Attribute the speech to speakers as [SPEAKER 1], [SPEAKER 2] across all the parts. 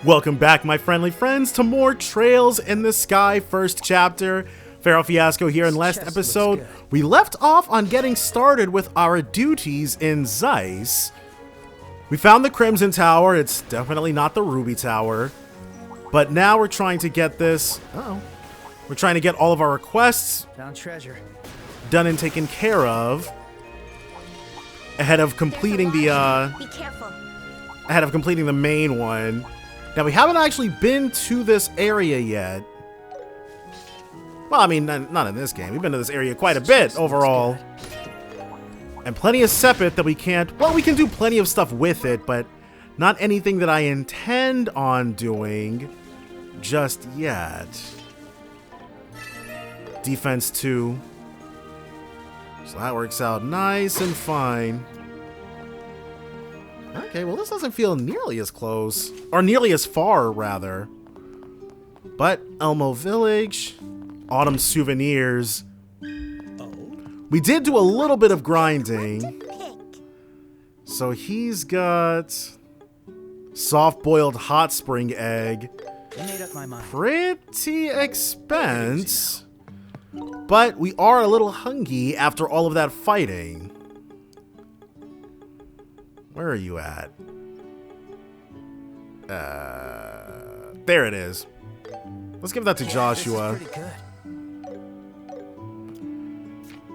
[SPEAKER 1] Welcome back, my friendly friends, to more Trails in the Sky first chapter. Pharaoh Fiasco here. In last episode, we left off on getting started with our duties in Zeiss. We found the Crimson Tower. It's definitely not the Ruby Tower. But now we're trying to get this... We're trying to get all of our requests
[SPEAKER 2] found treasure
[SPEAKER 1] done and taken care of ahead of completing the
[SPEAKER 3] Be careful.
[SPEAKER 1] ahead of completing the main one. Now, we haven't actually been to this area yet. Well, I mean, not in this game. We've been to this area quite a bit overall. And plenty of Sepet that we can't... Well, we can do plenty of stuff with it, but not anything that I intend on doing just yet. Defense 2. So that works out nice and fine. Okay, well, this doesn't feel nearly as close. Or nearly as far, rather. But Elmo Village, Autumn Souvenirs. We did do a little bit of grinding. So he's got soft-boiled hot spring egg.
[SPEAKER 2] made up my mind.
[SPEAKER 1] Pretty expense. But we are a little hungry after all of that fighting. Where are you at? There it is. Let's give that to Joshua.
[SPEAKER 2] This is pretty good.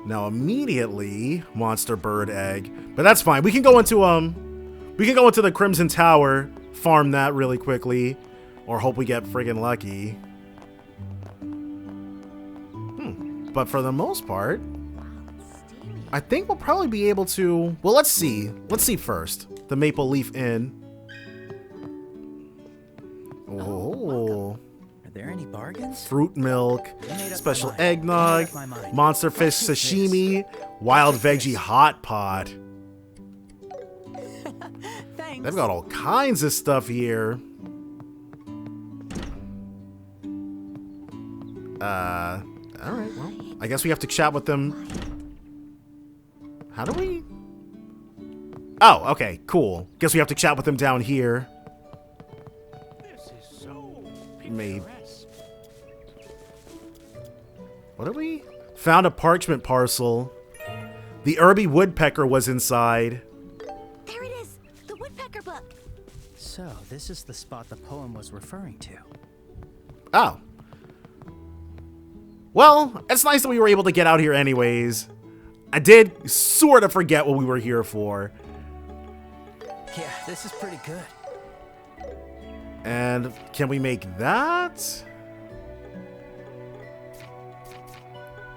[SPEAKER 1] Now immediately, monster bird egg. But that's fine. We can go into the Crimson Tower, farm that really quickly, or hope we get friggin' lucky. But for the most part, I think we'll probably be able to... Well, let's see. Let's see first. The Maple Leaf Inn. Oh.
[SPEAKER 2] Are there any bargains?
[SPEAKER 1] Fruit milk, special
[SPEAKER 2] mind.
[SPEAKER 1] eggnog,
[SPEAKER 2] Made up my mind.
[SPEAKER 1] monster fish sashimi, wild veggie hot pot.
[SPEAKER 3] Thanks.
[SPEAKER 1] They've got all kinds of stuff here. Alright, well, I guess we have to chat with them. How do we... Oh, okay, cool. Guess we have to chat with them down here.
[SPEAKER 4] This is so
[SPEAKER 1] Maybe.
[SPEAKER 4] picturesque.
[SPEAKER 1] What did we... Found a parchment parcel. The Irby Woodpecker was inside.
[SPEAKER 3] There it is. The woodpecker book.
[SPEAKER 2] So, this is the spot the poem was referring to.
[SPEAKER 1] Oh. Well, it's nice that we were able to get out here anyways. I did sort of forget what we were here for.
[SPEAKER 2] Yeah, this is pretty good.
[SPEAKER 1] And can we make that?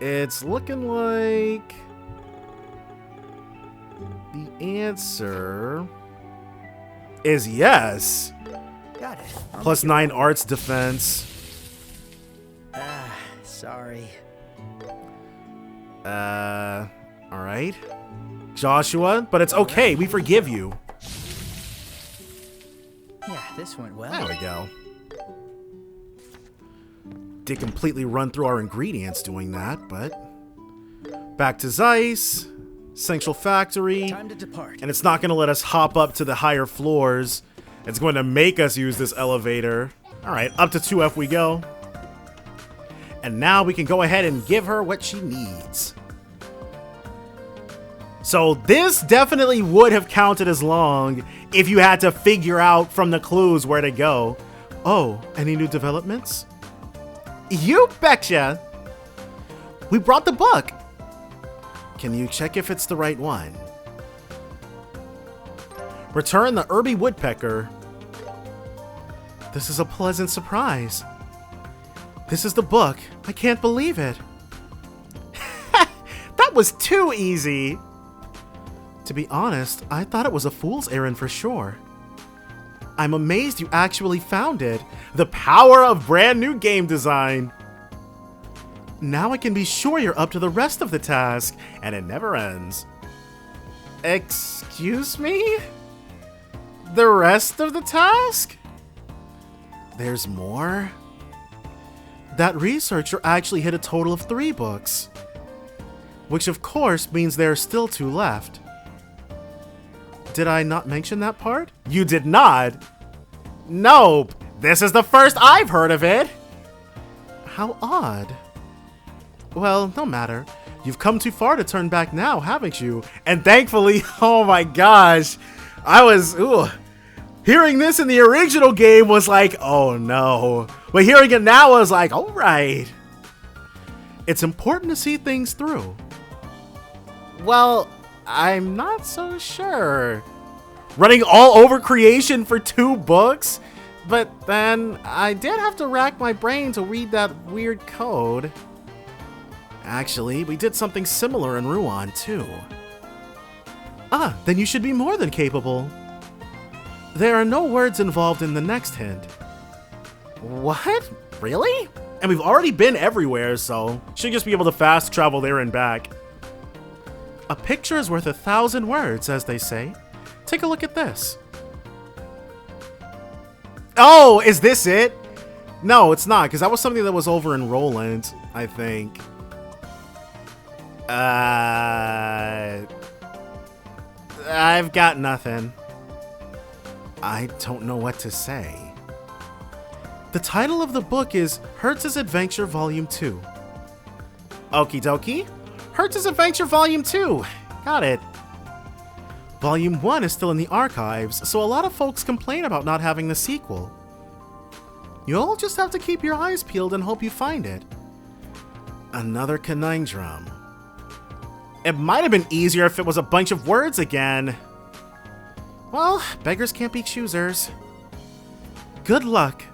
[SPEAKER 1] It's looking like the answer is yes.
[SPEAKER 2] Got it.
[SPEAKER 1] Plus 9 arts defense.
[SPEAKER 2] Sorry.
[SPEAKER 1] All right. Joshua, but it's okay. We forgive you.
[SPEAKER 2] Yeah, this went well.
[SPEAKER 1] There we go. Did completely run through our ingredients doing that, but back to Zeiss, Central Factory,
[SPEAKER 2] Time to depart.
[SPEAKER 1] and it's not going to let us hop up to the higher floors. It's going to make us use this elevator. All right, up to 2F we go. And now we can go ahead and give her what she needs. So this definitely would have counted as long if you had to figure out from the clues where to go. Oh, any new developments? You betcha! We brought the book. Can you check if it's the right one? Return the Irby Woodpecker. This is a pleasant surprise. This is the book. I can't believe it. That was too easy. To be honest, I thought it was a fool's errand for sure. I'm amazed you actually found it. The power of brand new game design. Now I can be sure you're up to the rest of the task, and it never ends. Excuse me? The rest of the task? There's more? That researcher actually hit a total of 3 books. Which of course means there are still 2 left. Did I not mention that part? You did not! Nope. This is the first I've heard of it. How odd. Well, no matter. You've come too far to turn back now, haven't you? And thankfully, oh my gosh, hearing this in the original game was like, oh no. But hearing it now was like, all right. It's important to see things through. Well, I'm not so sure. Running all over creation for 2 books? But then I did have to rack my brain to read that weird code. Actually, we did something similar in Ruan too. Ah, then you should be more than capable. There are no words involved in the next hint. What? Really? And we've already been everywhere, so should just be able to fast travel there and back. A picture is worth 1,000 words, as they say. Take a look at this. Oh, is this it? No, it's not, because that was something that was over in Roland, I think. I've got nothing. I don't know what to say. The title of the book is Hertz's Adventure Volume 2. Okie dokie. Hertz's Adventure Volume 2. Got it. Volume 1 is still in the archives, so a lot of folks complain about not having the sequel. You'll just have to keep your eyes peeled and hope you find it. Another conundrum. It might have been easier if it was a bunch of words again. Well, beggars can't be choosers. Good luck.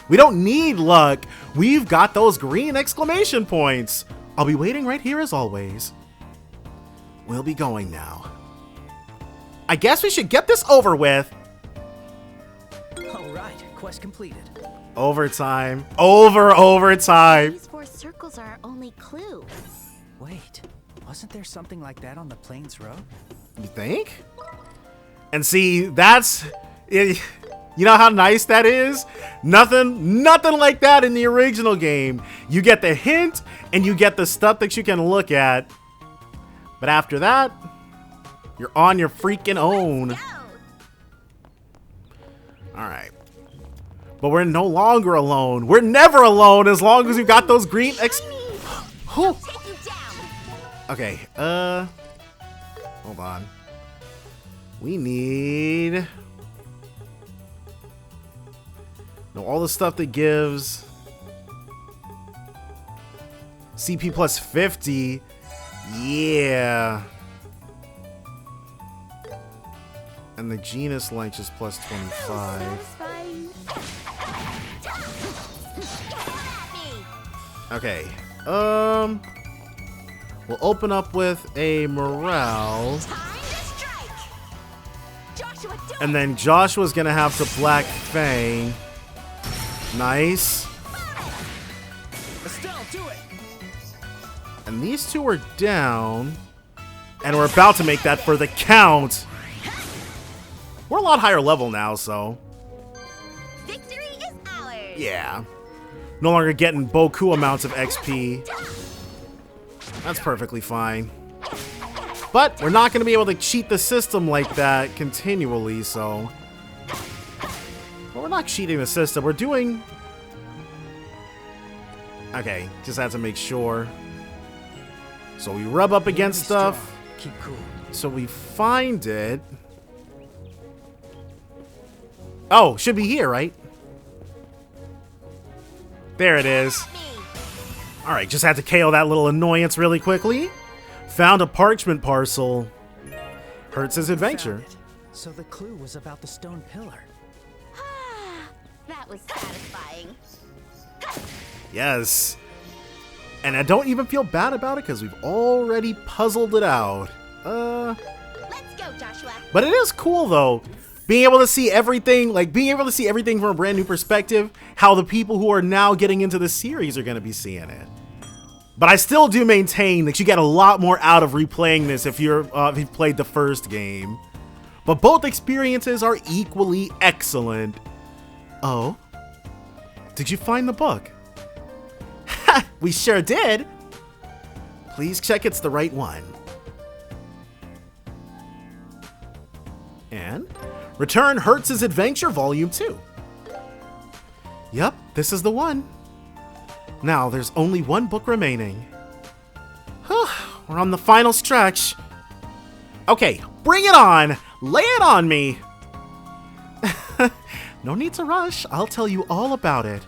[SPEAKER 1] We don't need luck. We've got those green exclamation points. I'll be waiting right here as always. We'll be going now. I guess we should get this over with.
[SPEAKER 2] All right, quest completed.
[SPEAKER 1] Overtime. Overtime.
[SPEAKER 3] These 4 circles are our only clue.
[SPEAKER 2] Wait, wasn't there something like that on the Plains Road?
[SPEAKER 1] You think? And see, that's... You know how nice that is? Nothing like that in the original game. You get the hint, and you get the stuff that you can look at. But after that, you're on your freaking own. Alright. But we're no longer alone. We're never alone as long as we've got those green Okay, hold on. We need... No, all the stuff that gives CP plus 50. Yeah. And the genus length is plus 25. Okay. We'll open up with a morale. And then Joshua's gonna have to Black Fang. Nice.
[SPEAKER 2] Estelle, do it.
[SPEAKER 1] And these 2 are down. And we're about to make that for the count. We're a lot higher level now, so.
[SPEAKER 3] Victory is ours.
[SPEAKER 1] Yeah. No longer getting Boku amounts of XP. That's perfectly fine. But we're not going to be able to cheat the system like that continually, so. Well, we're not cheating the system. We're doing... Okay, just had to make sure. So we rub up against stuff.
[SPEAKER 2] Keep cool.
[SPEAKER 1] So we find it. Oh, should be here, right? There it is. Alright, just had to KO that little annoyance really quickly. Found a parchment parcel. Hertz's adventure.
[SPEAKER 2] So the clue was about the stone pillar.
[SPEAKER 3] That was satisfying.
[SPEAKER 1] Yes. And I don't even feel bad about it because we've already puzzled it out.
[SPEAKER 3] Let's go, Joshua.
[SPEAKER 1] But it is cool though. Being able to see everything, from a brand new perspective, how the people who are now getting into the series are going to be seeing it. But I still do maintain that you get a lot more out of replaying this if you've played the first game. But both experiences are equally excellent. Oh? Did you find the book? Ha! We sure did! Please check it's the right one. And return Hertz's Adventure Volume 2. Yep, this is the one. Now, there's only one book remaining. We're on the final stretch. Okay, bring it on! Lay it on me! No need to rush, I'll tell you all about it.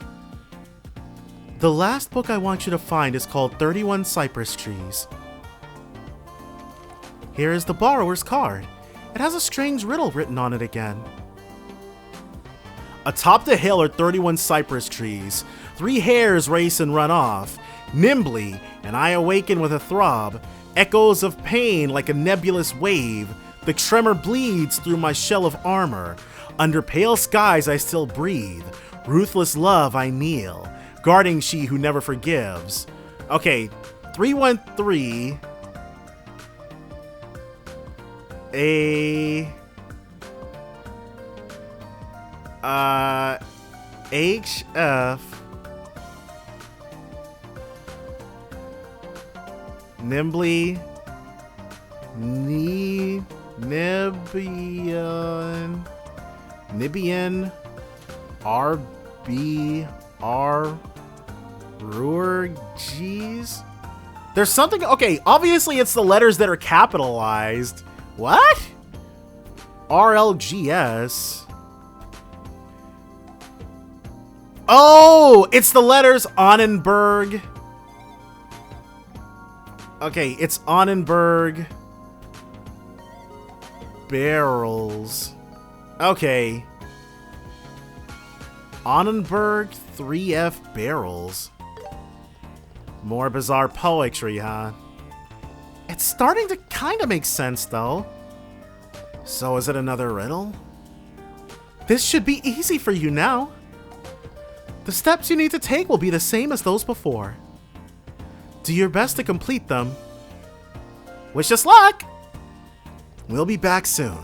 [SPEAKER 1] The last book I want you to find is called 31 Cypress Trees. Here is the borrower's card. It has a strange riddle written on it again. Atop the hill are 31 cypress trees. 3 hares race and run off. Nimbly, and I awaken with a throb. Echoes of pain like a nebulous wave. The tremor bleeds through my shell of armor. Under pale skies I still breathe. Ruthless love I kneel. Guarding she who never forgives. Okay, 313. HF Nimbly Nibian RBR Ruerges. There's something. Okay, obviously it's the letters that are capitalized. What? RLGS. Oh, it's the letters Annenberg. Okay, it's Annenberg barrels. Okay. Annenberg 3F barrels. More bizarre poetry, huh? It's starting to kind of make sense, though. So is it another riddle? This should be easy for you now. The steps you need to take will be the same as those before. Do your best to complete them. Wish us luck! We'll be back soon.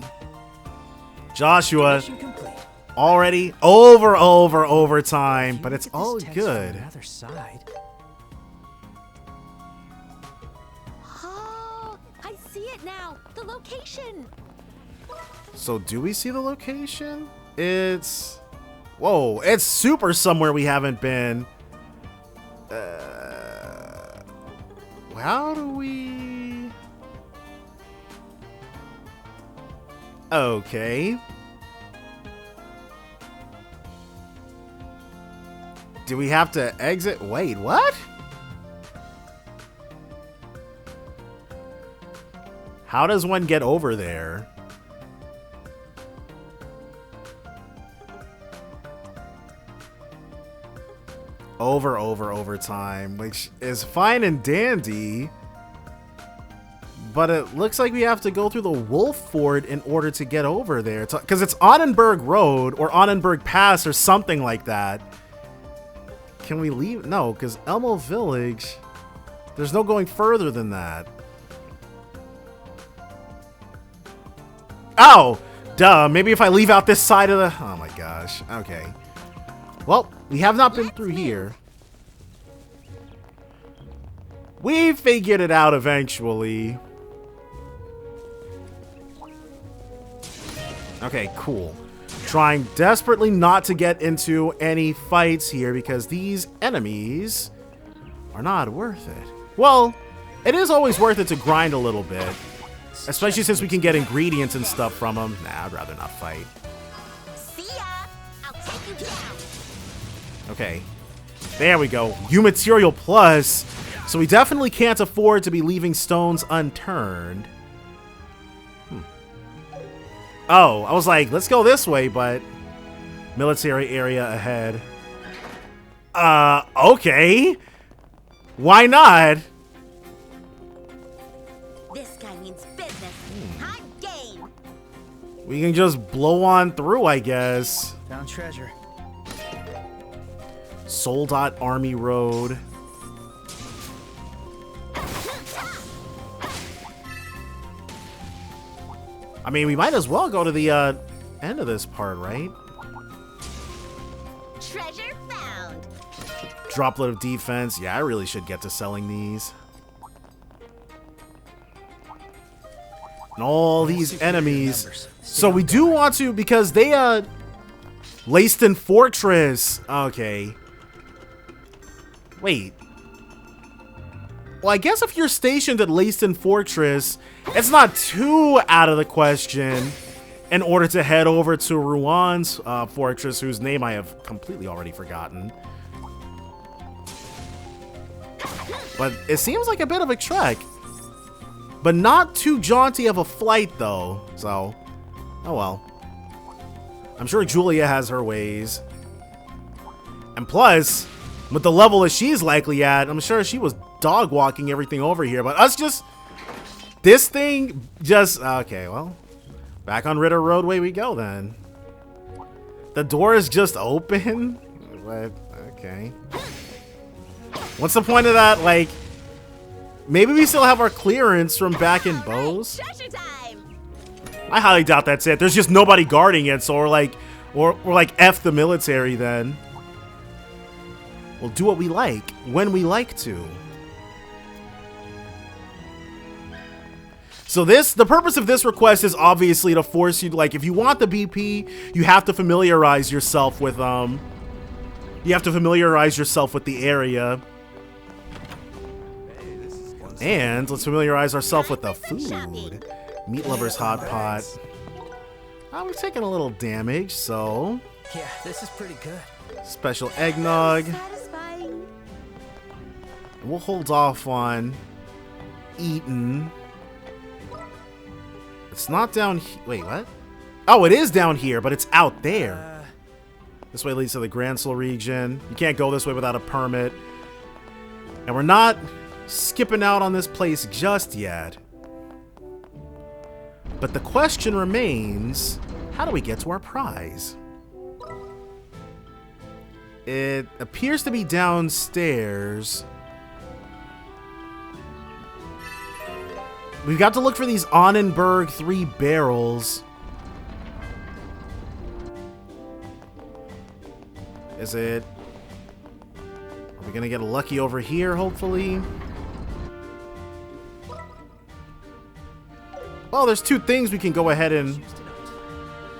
[SPEAKER 1] Joshua, already overtime, but it's all good.
[SPEAKER 2] Another side.
[SPEAKER 3] Oh, I see it now. The location.
[SPEAKER 1] So do we see the location? It's... Whoa, it's super somewhere we haven't been. How do we... Okay. Do we have to exit? Wait, what? How does one get over there? Overtime, which is fine and dandy, but it looks like we have to go through the Wolf Fort in order to get over there, because it's Annenberg Road or Annenberg Pass or something like that. Can we leave? No, because Elmo Village, there's no going further than that. Oh, duh, maybe if I leave out this side of the... Oh my gosh, okay. Well, we have not been through here. We figured it out eventually. Okay, cool. Trying desperately not to get into any fights here because these enemies are not worth it. Well, it is always worth it to grind a little bit. Especially since we can get ingredients and stuff from them. Nah, I'd rather not fight.
[SPEAKER 3] See ya. I'll take you down.
[SPEAKER 1] Okay, there we go. U Material Plus. So we definitely can't afford to be leaving stones unturned. Oh, I was like, let's go this way, but military area ahead. Okay. Why not?
[SPEAKER 3] This guy means business. Hot game.
[SPEAKER 1] We can just blow on through, I guess.
[SPEAKER 2] Found treasure.
[SPEAKER 1] Soldat Army Road. I mean, we might as well go to the end of this part, right?
[SPEAKER 3] Treasure found.
[SPEAKER 1] Droplet of defense. Yeah, I really should get to selling these. And all these enemies. So we do want to, because they Leiston Fortress. Okay. Wait. Well, I guess if you're stationed at Leiston Fortress, it's not too out of the question in order to head over to Ruan's fortress, whose name I have completely already forgotten. But it seems like a bit of a trek. But not too jaunty of a flight, though. So, oh well. I'm sure Julia has her ways. And plus, with the level that she's likely at, I'm sure she was dog walking everything over here. But us just... This thing just... Okay, well. Back on Ritter Roadway we go, then. The door is just open? What? Okay. What's the point of that? Like, maybe we still have our clearance from back in Bose?
[SPEAKER 3] Treasure time.
[SPEAKER 1] I highly doubt that's it. There's just nobody guarding it, so we're like F the military then. We'll do what we like, when we like to. So the purpose of this request is obviously to force you to, like, if you want the BP, you have to familiarize yourself with, the area. And let's familiarize ourselves with the food. Meat Lover's Hot Pot. We've taken a little damage, so...
[SPEAKER 2] Yeah, this is pretty good.
[SPEAKER 1] Special eggnog.
[SPEAKER 3] Satisfying.
[SPEAKER 1] And we'll hold off on eating. It's not down here. Wait, what? Oh, it is down here, but it's out there. This way leads to the Gransel region. You can't go this way without a permit. And we're not skipping out on this place just yet. But the question remains, how do we get to our prize? It appears to be downstairs. We've got to look for these Annenberg 3 barrels. Is it... Are we gonna get lucky over here, hopefully? Well, there's 2 things we can go ahead and...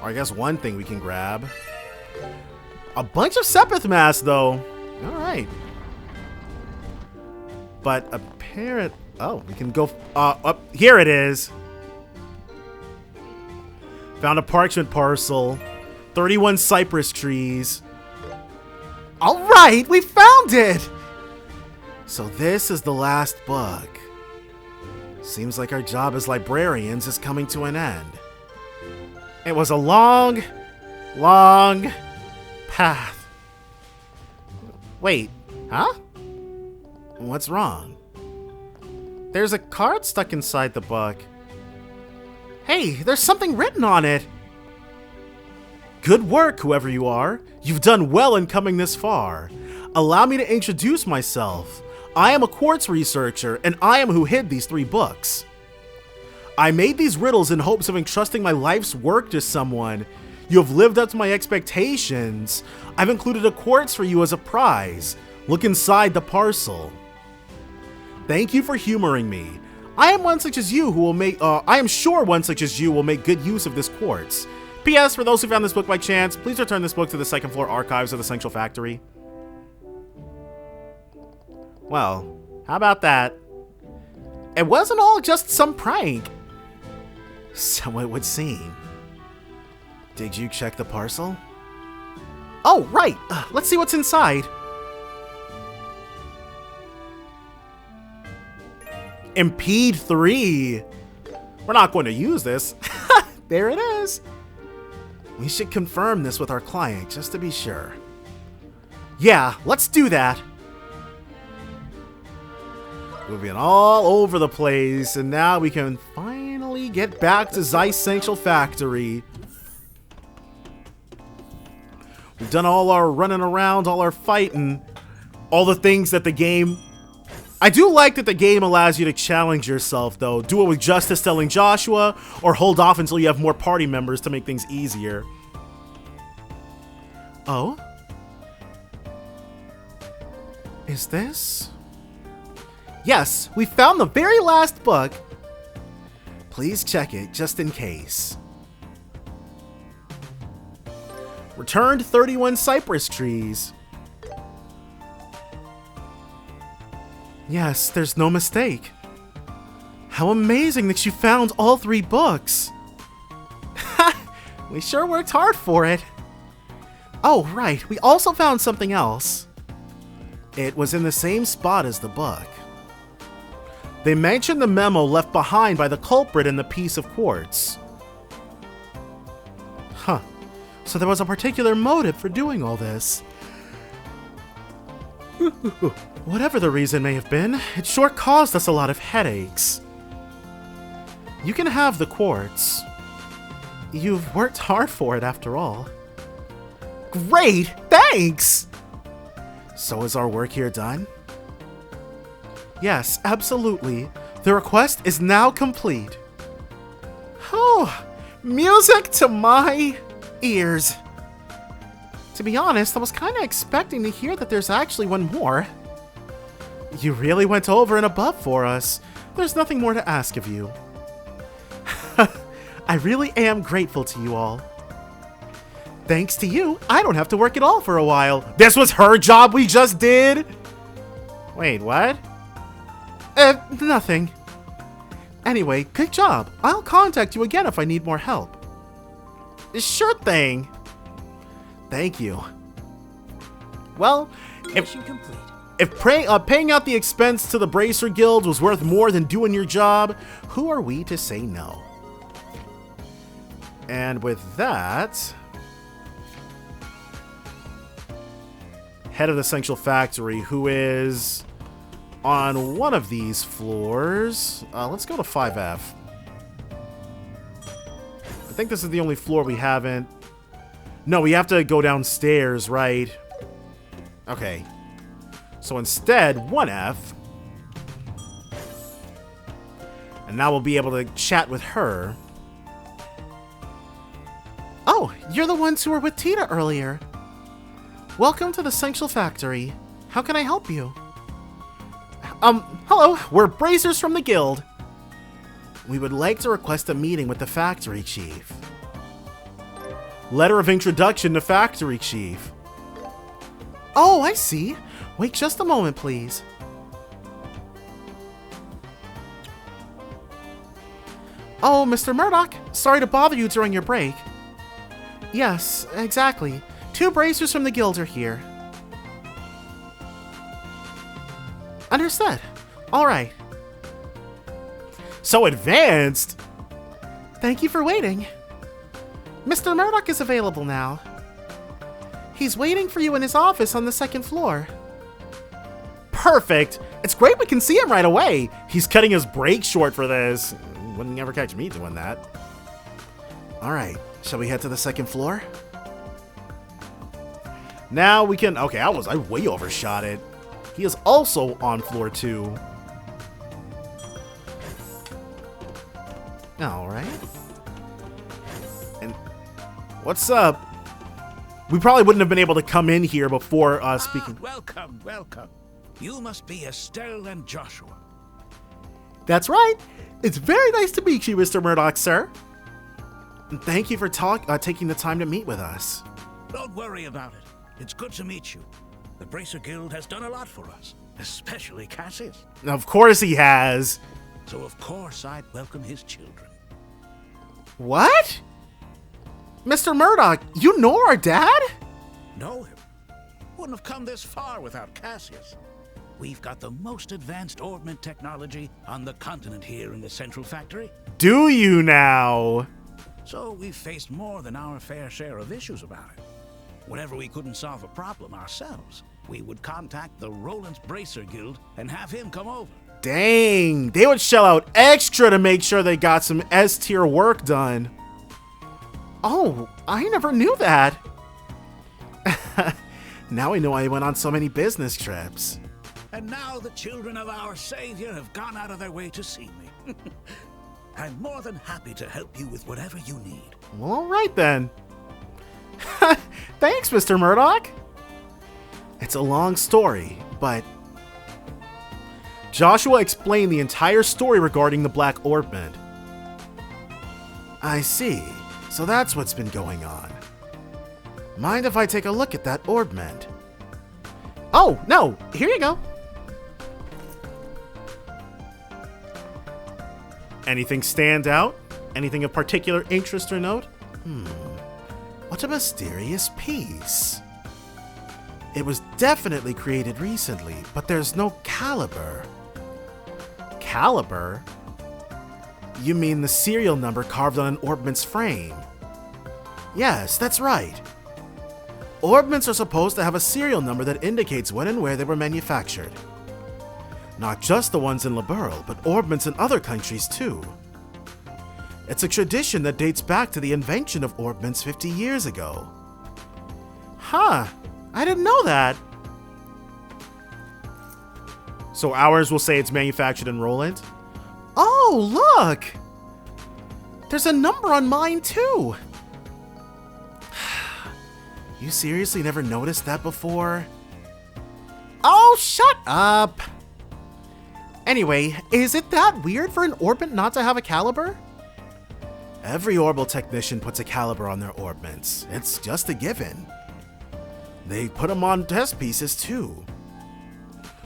[SPEAKER 1] Or I guess 1 thing we can grab. A bunch of Sepith masks, though. Alright. But apparent... Oh, we can go... up... Here it is. Found a parchment parcel. 31 cypress trees. Alright, we found it! So this is the last book. Seems like our job as librarians is coming to an end. It was a long, long path. Wait, huh? What's wrong? There's a card stuck inside the book. Hey, there's something written on it. Good work, whoever you are. You've done well in coming this far. Allow me to introduce myself. I am a quartz researcher, and I am who hid these 3 books. I made these riddles in hopes of entrusting my life's work to someone. You have lived up to my expectations. I've included a quartz for you as a prize. Look inside the parcel. Thank you for humoring me. I am one such as you who will make. I am sure one such as you will make good use of this quartz. P.S. For those who found this book by chance, please return this book to the 2nd floor archives of the Central Factory. Well, how about that? It wasn't all just some prank. So it would seem. Did you check the parcel? Oh, right. Let's see what's inside. Impede 3. We're not going to use this. There it is. We should confirm this with our client just to be sure. Yeah, let's do that. Moving all over the place, and now we can finally get back to Zeiss Central Factory. We've done all our running around, all our fighting, all the things that the game... I do like that the game allows you to challenge yourself, though. Do it with Justice telling Joshua, or hold off until you have more party members to make things easier. Oh? Is this... Yes, we found the very last book. Please check it just in case. Returned 31 cypress trees. Yes, there's no mistake. How amazing that you found all 3 books. We sure worked hard for it. Oh, right, we also found something else. It was in the same spot as the book. They mentioned the memo left behind by the culprit in the piece of quartz. Huh. So there was a particular motive for doing all this. Whatever the reason may have been, it sure caused us a lot of headaches. You can have the quartz. You've worked hard for it after all. Great! Thanks! So is our work here done? Yes, absolutely. The request is now complete. Oh, music to my ears. To be honest, I was kind of expecting to hear that there's actually one more. You really went over and above for us. There's nothing more to ask of you. I really am grateful to you all. Thanks to you, I don't have to work at all for a while. This was her job we just did? Wait, what? Nothing. Anyway, good job. I'll contact you again if I need more help. Sure thing. Thank you. Well,
[SPEAKER 2] Mission complete.
[SPEAKER 1] if paying out the expense to the Bracer Guild was worth more than doing your job, who are we to say no? And with that, head of the Central Factory, who is on one of these floors. Let's go to 5F. I think this is the only floor we haven't. No, we have to go downstairs, right? Okay. So instead, 1F. And now we'll be able to chat with her. Oh, you're the ones who were with Tita earlier. Welcome to the Central Factory. How can I help you? Hello, we're Bracers from the Guild. We would like to request a meeting with the Factory Chief. Letter of introduction to Factory Chief. Oh, I see. Wait just a moment, please. Oh, Mr. Murdoch, sorry to bother you during your break. Yes, exactly. 2 Bracers from the Guild are here. Understood. Alright. So advanced! Thank you for waiting. Mr. Murdoch is available now. He's waiting for you in his office on the 2nd floor. Perfect! It's great we can see him right away! He's cutting his break short for this. Wouldn't ever catch me doing that. Alright, shall we head to the 2nd floor? Now we can... Okay, I way overshot it. He is also on floor 2. Alright. And what's up? We probably wouldn't have been able to come in here before speaking.
[SPEAKER 4] Welcome, welcome. You must be Estelle and Joshua.
[SPEAKER 1] That's right. It's very nice to meet you, Mr. Murdoch, sir. And thank you for taking the time to meet with us.
[SPEAKER 4] Don't worry about it. It's good to meet you. The Bracer Guild has done a lot for us, especially Cassius.
[SPEAKER 1] Of course he has.
[SPEAKER 4] So of course I'd welcome his children.
[SPEAKER 1] What? Mr. Murdoch, you know our dad?
[SPEAKER 4] Know him? Wouldn't have come this far without Cassius. We've got the most advanced Orbment technology on the continent here in the Central Factory.
[SPEAKER 1] Do you now?
[SPEAKER 4] So we've faced more than our fair share of issues about it. Whenever we couldn't solve a problem ourselves, we would contact the Roland's Bracer Guild and have him come over.
[SPEAKER 1] Dang, they would shell out extra to make sure they got some S-tier work done. Oh, I never knew that. Now I know I went on so many business trips.
[SPEAKER 4] And now the children of our Savior have gone out of their way to see me. I'm more than happy to help you with whatever you need.
[SPEAKER 1] Well, all right then. Thanks, Mr. Murdoch. It's a long story, but... Joshua explained the entire story regarding the Black Orbment. I see. So that's what's been going on. Mind if I take a look at that Orbment? Oh, no, here you go. Anything stand out? Anything of particular interest or note? What a mysterious piece. It was definitely created recently, but there's no caliber. Caliber? You mean the serial number carved on an Orbment's frame? Yes, that's right. Orbments are supposed to have a serial number that indicates when and where they were manufactured. Not just the ones in Liberl, but Orbments in other countries too. It's a tradition that dates back to the invention of Orbments 50 years ago. Huh, I didn't know that. So ours will say it's manufactured in Roland? Oh, look! There's a number on mine too. You seriously never noticed that before? Oh, shut up! Anyway, is it that weird for an Orbment not to have a caliber? Every Orbital technician puts a caliber on their Orbments. It's just a given. They put them on test pieces too.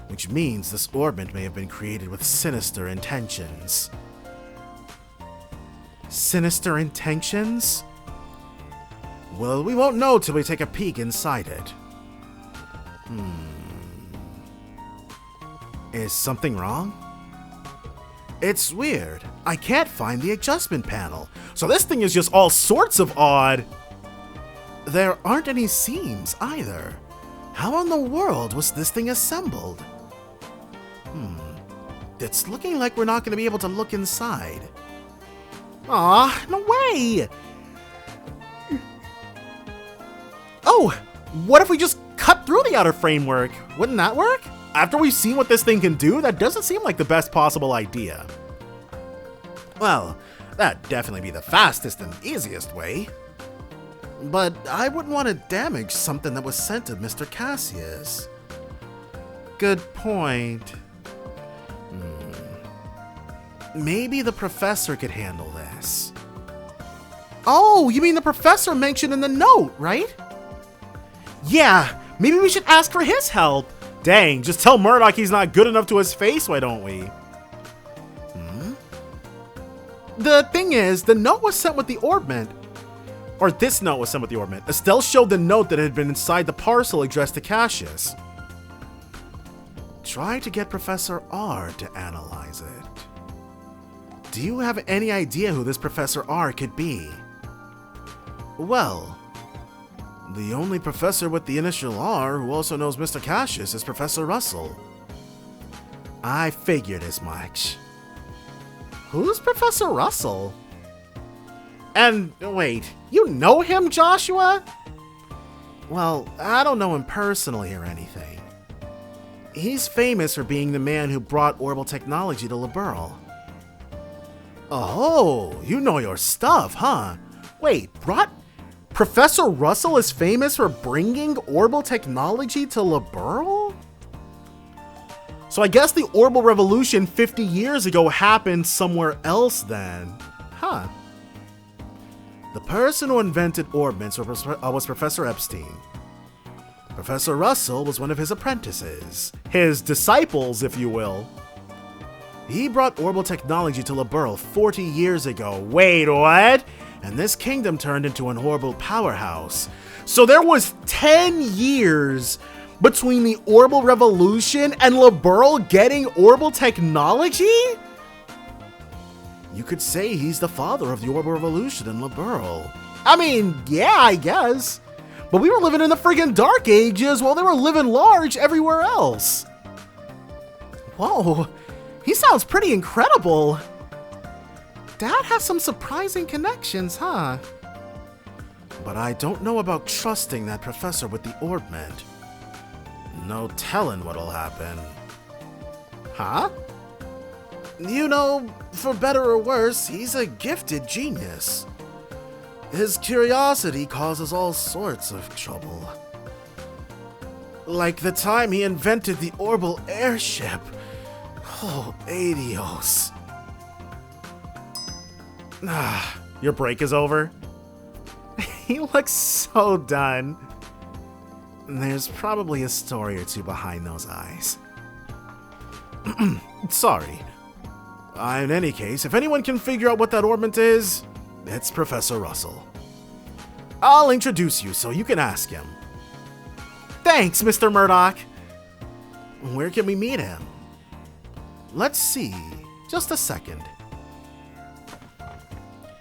[SPEAKER 1] Which means this Orbment may have been created with sinister intentions. Sinister intentions? Well, we won't know till we take a peek inside it. Is something wrong? It's weird. I can't find the adjustment panel. So this thing is just all sorts of odd. There aren't any seams either. How in the world was this thing assembled? It's looking like we're not going to be able to look inside. Aw, no way! Oh, what if we just cut through the outer framework? Wouldn't that work? After we've seen what this thing can do, that doesn't seem like the best possible idea. Well, that'd definitely be the fastest and easiest way. But I wouldn't want to damage something that was sent to Mr. Cassius. Good point. Maybe the professor could handle this. Oh, you mean the professor mentioned in the note, right? Yeah, maybe we should ask for his help. Dang, just tell Murdoch he's not good enough to his face, why don't we? The thing is, the note was sent with the Orbment. Or this note was sent with the Orbment. Estelle showed the note that had been inside the parcel addressed to Cassius. Try to get Professor R to analyze it. Do you have any idea who this Professor R could be? Well, the only professor with the initial R who also knows Mr. Cassius is Professor Russell. I figured as much. Who's Professor Russell? And wait, you know him, Joshua? Well, I don't know him personally or anything. He's famous for being the man who brought orbital technology to Liberl. Oh, you know your stuff, huh? Wait, Professor Russell is famous for bringing orbital technology to Liberl? So I guess the orbital revolution 50 years ago happened somewhere else then. Huh. The person who invented Orbments was Professor Epstein. Professor Russell was one of his apprentices. His disciples, if you will. He brought orbital technology to Liberl 40 years ago. Wait, what? And this kingdom turned into an orbital powerhouse. So there was 10 years between the orbital revolution and Liberl getting orbital technology? You could say he's the father of the orbital revolution in Liberl. I mean, yeah, I guess. But we were living in the friggin' Dark Ages while they were living large everywhere else. Whoa, he sounds pretty incredible. Dad has some surprising connections, huh? But I don't know about trusting that professor with the Orbment. No telling what'll happen. Huh? You know, for better or worse, he's a gifted genius. His curiosity causes all sorts of trouble. Like the time he invented the orbital airship. Oh, adios. Your break is over? He looks so done. There's probably a story or two behind those eyes. Sorry. In any case, if anyone can figure out what that orbment is, it's Professor Russell. I'll introduce you so you can ask him. Thanks, Mr. Murdoch. Where can we meet him? Let's see. Just a second.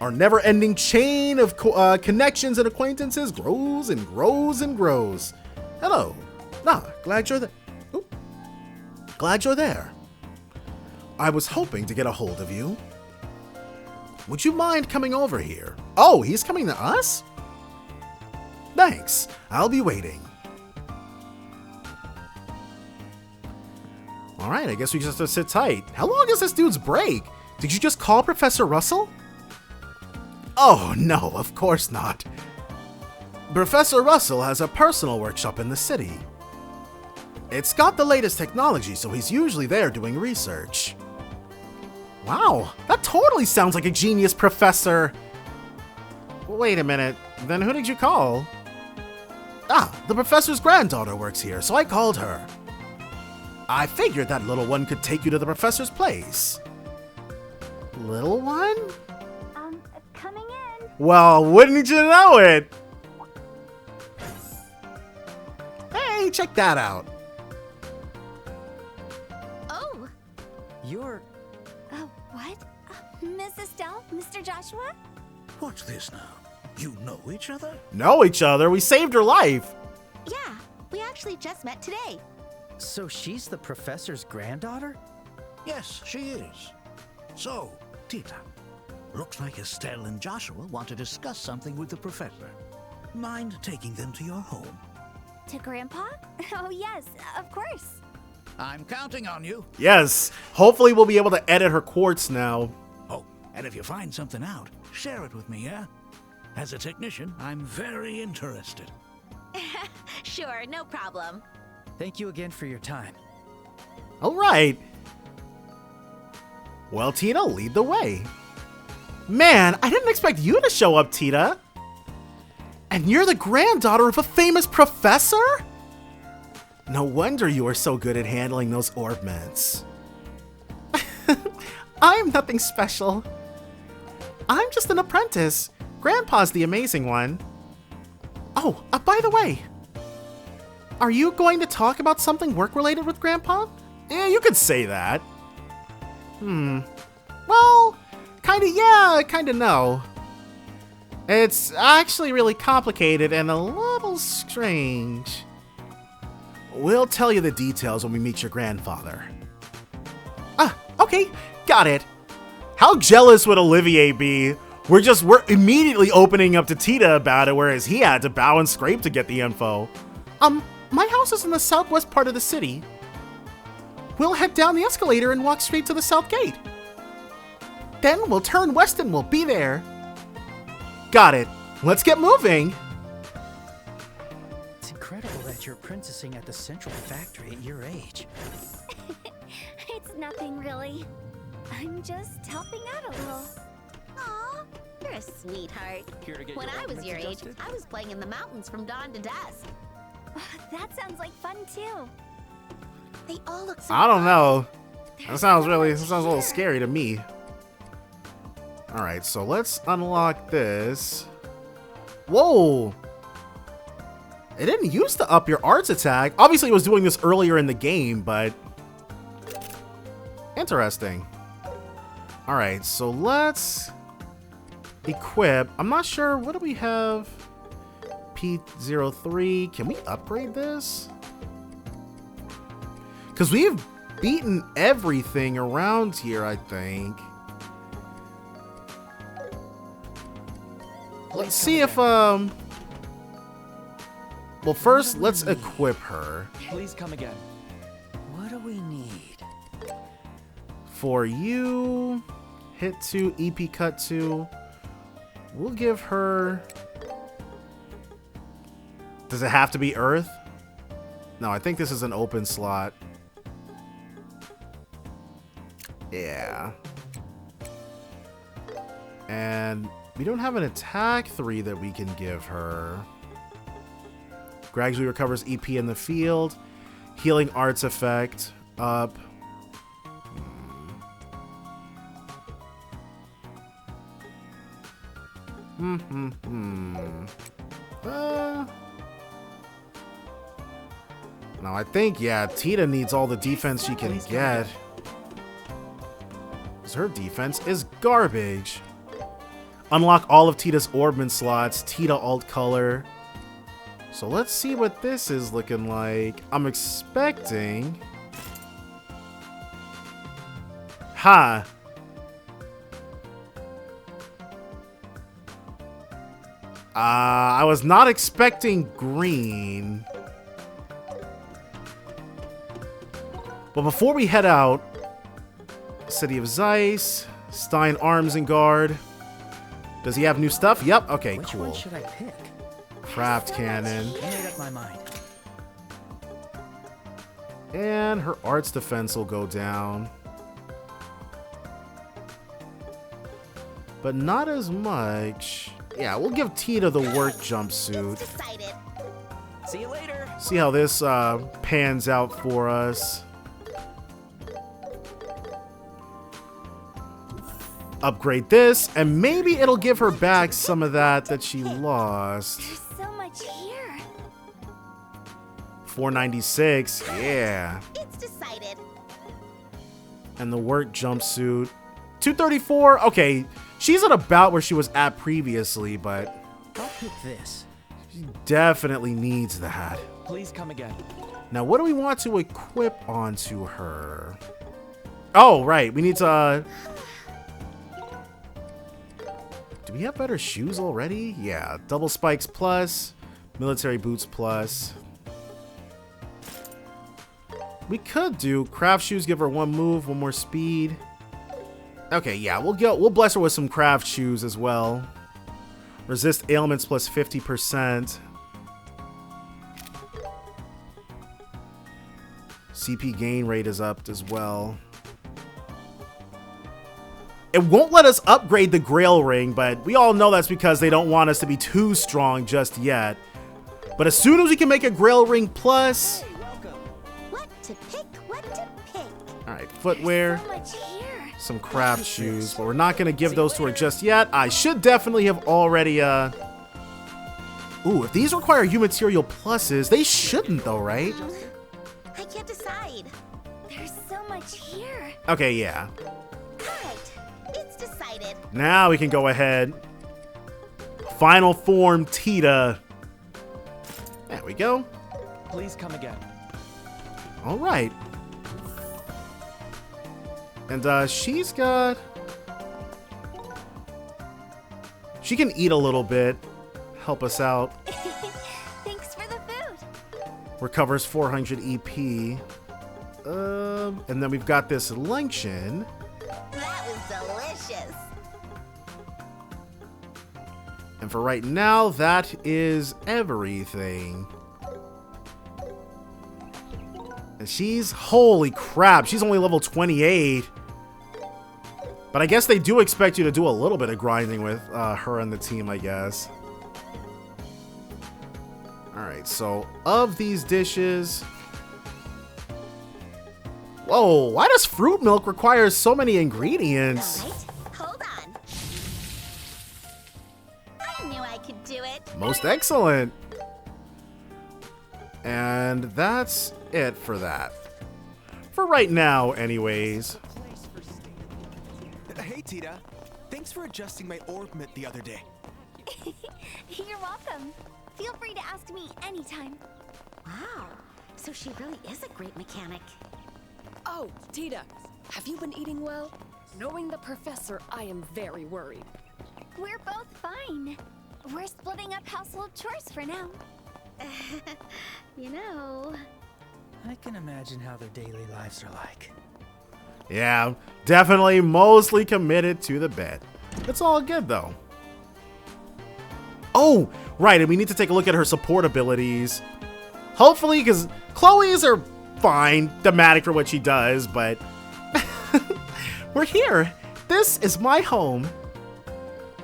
[SPEAKER 1] Our never-ending chain of connections and acquaintances grows and grows and grows. Hello. Glad you're there. Glad you're there. I was hoping to get a hold of you. Would you mind coming over here? Oh, he's coming to us? Thanks. I'll be waiting. Alright, I guess we just have to sit tight. How long is this dude's break? Did you just call Professor Russell? Oh, no, of course not. Professor Russell has a personal workshop in the city. It's got the latest technology, so he's usually there doing research. Wow, that totally sounds like a genius professor. Wait a minute, then who did you call? The professor's granddaughter works here, so I called her. I figured that little one could take you to the professor's place. Little one?
[SPEAKER 3] Coming in.
[SPEAKER 1] Well, wouldn't you know it? Hey, check that out.
[SPEAKER 3] Oh.
[SPEAKER 2] You're...
[SPEAKER 3] What? Miss Estelle? Mr. Joshua?
[SPEAKER 4] What's this now? You know each other?
[SPEAKER 1] Know each other? We saved her life.
[SPEAKER 3] Yeah, we actually just met today.
[SPEAKER 2] So she's the professor's granddaughter?
[SPEAKER 4] Yes, she is. So, Tita, looks like Estelle and Joshua want to discuss something with the professor. Mind taking them to your home?
[SPEAKER 3] To Grandpa? Oh, yes, of course.
[SPEAKER 4] I'm counting on you.
[SPEAKER 1] Yes, hopefully we'll be able to edit her quartz now.
[SPEAKER 4] Oh, and if you find something out, share it with me, yeah? As a technician, I'm very interested.
[SPEAKER 3] Sure, no problem.
[SPEAKER 2] Thank you again for your time.
[SPEAKER 1] All right. Well, Tita, lead the way. Man, I didn't expect you to show up, Tita. And you're the granddaughter of a famous professor? No wonder you are so good at handling those orbments. I'm nothing special. I'm just an apprentice. Grandpa's the amazing one. Oh, by the way, are you going to talk about something work-related with Grandpa? Yeah, you could say that. Well, kinda yeah, kinda no. It's actually really complicated and a little strange. We'll tell you the details when we meet your grandfather. Okay, got it. How jealous would Olivier be? We're immediately opening up to Tita about it, whereas he had to bow and scrape to get the info. My house is in the southwest part of the city. We'll head down the escalator and walk straight to the south gate. Then we'll turn west and we'll be there. Got it. Let's get moving.
[SPEAKER 2] It's incredible that you're apprenticing at the central factory at your age.
[SPEAKER 3] It's nothing really. I'm just helping out a little. Aw, you're a sweetheart.
[SPEAKER 2] Here to get
[SPEAKER 3] When
[SPEAKER 2] your
[SPEAKER 3] I was
[SPEAKER 2] orbments
[SPEAKER 3] your age,
[SPEAKER 2] adjusted?
[SPEAKER 3] I was playing in the mountains from dawn to dusk. That sounds like fun too. They all look so
[SPEAKER 1] I don't know.
[SPEAKER 3] There's
[SPEAKER 1] That sounds
[SPEAKER 3] so
[SPEAKER 1] really,
[SPEAKER 3] much
[SPEAKER 1] that sounds a little
[SPEAKER 3] here.
[SPEAKER 1] scary to me. All right, so let's unlock this. Whoa. It didn't used to up your arts attack. Obviously, it was doing this earlier in the game, but interesting. All right, so let's equip. I'm not sure. What do we have? P03. Can we upgrade this? Because we've beaten everything around here, I think. Let's see if, well, first, let's equip her.
[SPEAKER 2] Please come again. What do we need?
[SPEAKER 1] For you, hit 2, EP cut 2. We'll give her... Does it have to be Earth? No, I think this is an open slot. Yeah. And We don't have an attack 3 that we can give her. Gradually recovers EP in the field. Healing arts effect up. No, I think, yeah, Tita needs all the defense she can get. 'Cause her defense is garbage. Unlock all of Tita's Orbment slots. Tita alt color. So let's see what this is looking like. I'm expecting... Ha! I was not expecting green. But before we head out, City of Zeiss, Stein Arms and Guard. Does he have new stuff? Yep. Okay,
[SPEAKER 2] Which
[SPEAKER 1] cool.
[SPEAKER 2] one should I pick?
[SPEAKER 1] Craft Cannon.
[SPEAKER 2] I made up my mind.
[SPEAKER 1] And her arts defense will go down. But not as much. Yeah, we'll give Tita the work jumpsuit.
[SPEAKER 3] Decided.
[SPEAKER 2] See you later.
[SPEAKER 1] See how this pans out for us. Upgrade this, and maybe it'll give her back some of that she lost.
[SPEAKER 3] There's so much here.
[SPEAKER 1] 496, yeah.
[SPEAKER 3] It's decided.
[SPEAKER 1] And the work jumpsuit. 234, okay. She's at about where she was at previously, but
[SPEAKER 2] I'll pick this.
[SPEAKER 1] she definitely needs that.
[SPEAKER 2] Please come again.
[SPEAKER 1] Now, what do we want to equip onto her? Oh, right. We need to... Do we have better shoes already? Yeah. Double spikes plus. Military boots plus. We could do craft shoes. Give her 1 move, 1 more speed. Okay, yeah. We'll bless her with some craft shoes as well. Resist ailments plus 50%. CP gain rate is upped as well. It won't let us upgrade the Grail Ring, but we all know that's because they don't want us to be too strong just yet. But as soon as we can make a Grail Ring Plus...
[SPEAKER 3] What to pick, what to pick.
[SPEAKER 1] Alright, footwear,
[SPEAKER 3] So much here.
[SPEAKER 1] some craft shoes, but we're not going to give those to her just yet. I should definitely have already... Ooh, if these require U material pluses, they shouldn't though, right?
[SPEAKER 3] I can't decide. There's so much here.
[SPEAKER 1] Okay, yeah.
[SPEAKER 3] Alright, it's decided.
[SPEAKER 1] Now we can go ahead. Final form Tita. There we go.
[SPEAKER 2] Please come again.
[SPEAKER 1] All right. And she's got... She can eat a little bit. Help us out.
[SPEAKER 3] Thanks for the food.
[SPEAKER 1] Recovers 400 EP. And then we've got this luncheon.
[SPEAKER 3] That was delicious.
[SPEAKER 1] And for right now, that is everything. And she's... Holy crap, she's only level 28. But I guess they do expect you to do a little bit of grinding with her and the team, I guess. Alright, so of these dishes... Whoa, why does fruit milk require so many ingredients?
[SPEAKER 3] Alright, hold on. I knew I could do it.
[SPEAKER 1] Most excellent. And that's it for that. For right now, anyways.
[SPEAKER 5] Hey, Tita. Thanks for adjusting my Orbment the other day.
[SPEAKER 3] You're welcome. Feel free to ask me anytime. Wow, so she really is a great mechanic.
[SPEAKER 6] Oh, Tita, have you been eating well? Knowing the professor, I am very worried.
[SPEAKER 3] We're both fine. We're splitting up household chores for now. You know...
[SPEAKER 2] I can imagine how their daily lives are like.
[SPEAKER 1] Yeah, definitely mostly committed to the bed. It's all good, though. Oh, right, and we need to take a look at her support abilities. Hopefully, because Chloe's are fine, thematic for what she does, but... We're here. This is my home.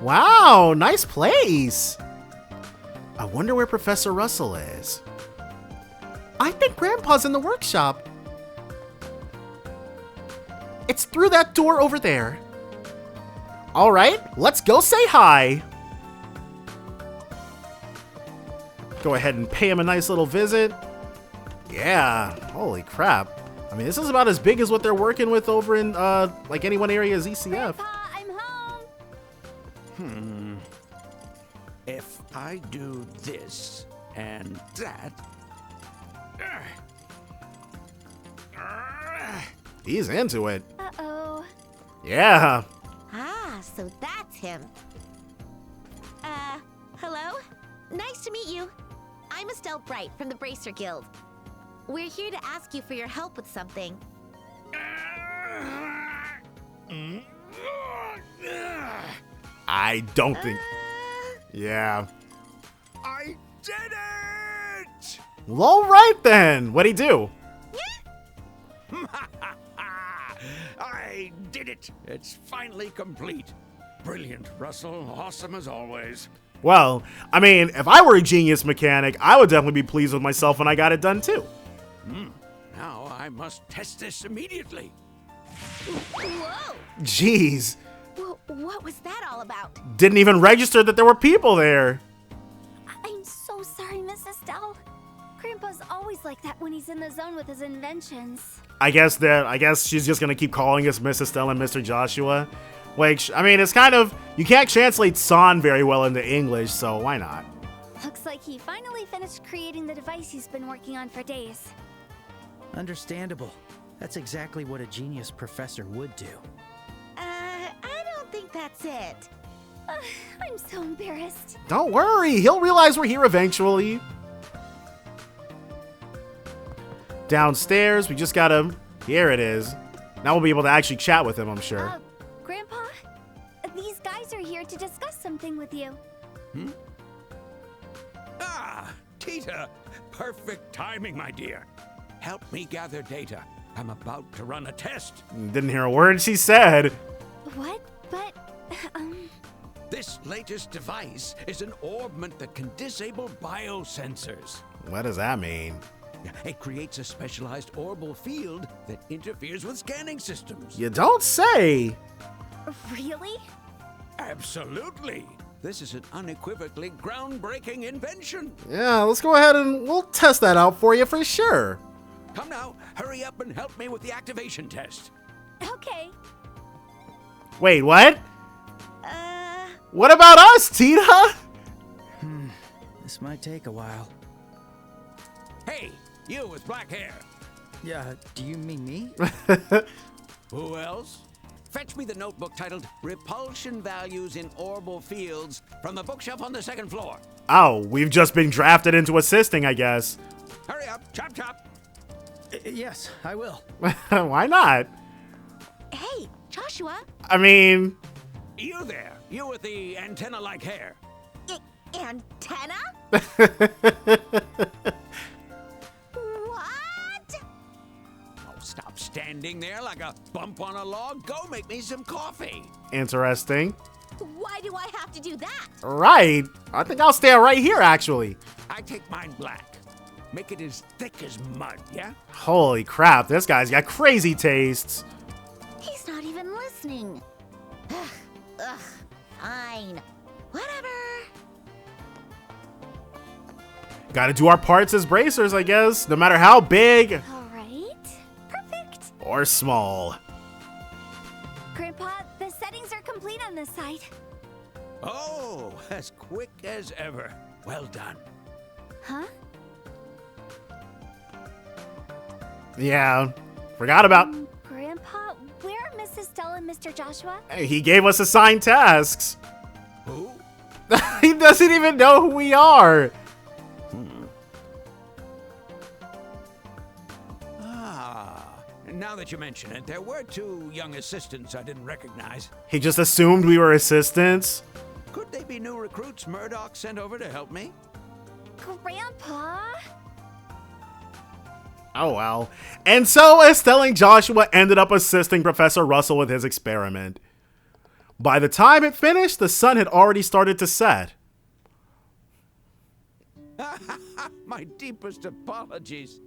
[SPEAKER 1] Wow, nice place. I wonder where Professor Russell is. I think Grandpa's in the workshop. It's through that door over there. All right, let's go say hi. Go ahead and pay him a nice little visit. Yeah, holy crap. I mean, this is about as big as what they're working with over in, like any one area is ECF.
[SPEAKER 3] Grandpa, I'm home.
[SPEAKER 4] If I do this and that...
[SPEAKER 1] He's into it.
[SPEAKER 3] Uh-oh.
[SPEAKER 1] Yeah.
[SPEAKER 7] Ah, so that's him. Hello? Nice to meet you. I'm Estelle Bright from the Bracer Guild. We're here to ask you for your help with something.
[SPEAKER 1] I don't think... Yeah.
[SPEAKER 4] I did it!
[SPEAKER 1] Well, all right then. What'd he do?
[SPEAKER 4] I did it! It's finally complete. Brilliant, Russell. Awesome as always.
[SPEAKER 1] Well, I mean, if I were a genius mechanic, I would definitely be pleased with myself when I got it done too.
[SPEAKER 4] Now I must test this immediately.
[SPEAKER 7] Whoa!
[SPEAKER 1] Jeez.
[SPEAKER 7] What was that all about?
[SPEAKER 1] Didn't even register that there were people there.
[SPEAKER 3] I'm so sorry, Miss Estelle. Grandpa's always like that when he's in the zone with his inventions.
[SPEAKER 1] I guess she's just gonna keep calling us Miss Estelle and Mr. Joshua. Which, I mean, it's kind of, you can't translate San very well into English, so why not?
[SPEAKER 3] Looks like he finally finished creating the device he's been working on for days.
[SPEAKER 2] Understandable. That's exactly what a genius professor would do.
[SPEAKER 7] I don't think that's it.
[SPEAKER 3] I'm so embarrassed.
[SPEAKER 1] Don't worry, he'll realize we're here eventually. Downstairs, we just gotta, here it is. Now we'll be able to actually chat with him, I'm sure.
[SPEAKER 3] Grandpa, these guys are here to discuss something with you.
[SPEAKER 4] Ah, Tita. Perfect timing, my dear. Help me gather data. I'm about to run a test.
[SPEAKER 1] Didn't hear a word she said.
[SPEAKER 3] What? But,
[SPEAKER 4] This latest device is an orbment that can disable biosensors.
[SPEAKER 1] What does that mean?
[SPEAKER 4] It creates a specialized orbal field that interferes with scanning systems.
[SPEAKER 1] You don't say.
[SPEAKER 3] really?
[SPEAKER 4] Absolutely. This is an unequivocally groundbreaking invention.
[SPEAKER 1] Yeah, let's go ahead and we'll test that out for you for sure.
[SPEAKER 4] Come now, hurry up and help me with the activation test.
[SPEAKER 3] Okay.
[SPEAKER 1] Wait, what? What about us, Tita?
[SPEAKER 2] This might take a while.
[SPEAKER 4] Hey, you with black hair.
[SPEAKER 2] Yeah, do you mean me?
[SPEAKER 4] Who else? Fetch me the notebook titled Repulsion Values in Orbal Fields from the bookshelf on the second floor.
[SPEAKER 1] Oh, we've just been drafted into assisting, I guess.
[SPEAKER 4] Hurry up, chop chop.
[SPEAKER 2] Yes, I will.
[SPEAKER 1] Why not?
[SPEAKER 7] Hey, Joshua.
[SPEAKER 1] I mean,
[SPEAKER 4] You there, you with the antenna-like hair.
[SPEAKER 7] Antenna? What?
[SPEAKER 4] Oh, stop standing there like a bump on a log. Go make me some coffee.
[SPEAKER 1] interesting.
[SPEAKER 7] Why do I have to do that?
[SPEAKER 1] Right. I think I'll stay right here, actually.
[SPEAKER 4] I take mine black. Make it as thick as mud, yeah?
[SPEAKER 1] Holy crap, this guy's got crazy tastes.
[SPEAKER 7] He's not even listening. Ugh, fine. Whatever.
[SPEAKER 1] Gotta do our parts as bracers, I guess, no matter how big
[SPEAKER 3] All right. Perfect.
[SPEAKER 1] or small.
[SPEAKER 3] Grandpa, the settings are complete on this side.
[SPEAKER 4] Oh, as quick as ever. Well done.
[SPEAKER 3] Huh?
[SPEAKER 1] Yeah, forgot about...
[SPEAKER 3] Grandpa, where are Mrs. Stella and Mr. Joshua?
[SPEAKER 1] He gave us assigned tasks.
[SPEAKER 4] Who?
[SPEAKER 1] He doesn't even know who we are.
[SPEAKER 4] Now that you mention it, there were two young assistants I didn't recognize.
[SPEAKER 1] He just assumed we were assistants.
[SPEAKER 4] Could they be new recruits Murdoch sent over to help me?
[SPEAKER 3] Grandpa?
[SPEAKER 1] Oh well. And so Estelle and Joshua ended up assisting Professor Russell with his experiment. By the time it finished, the sun had already started to set.
[SPEAKER 4] My deepest apologies.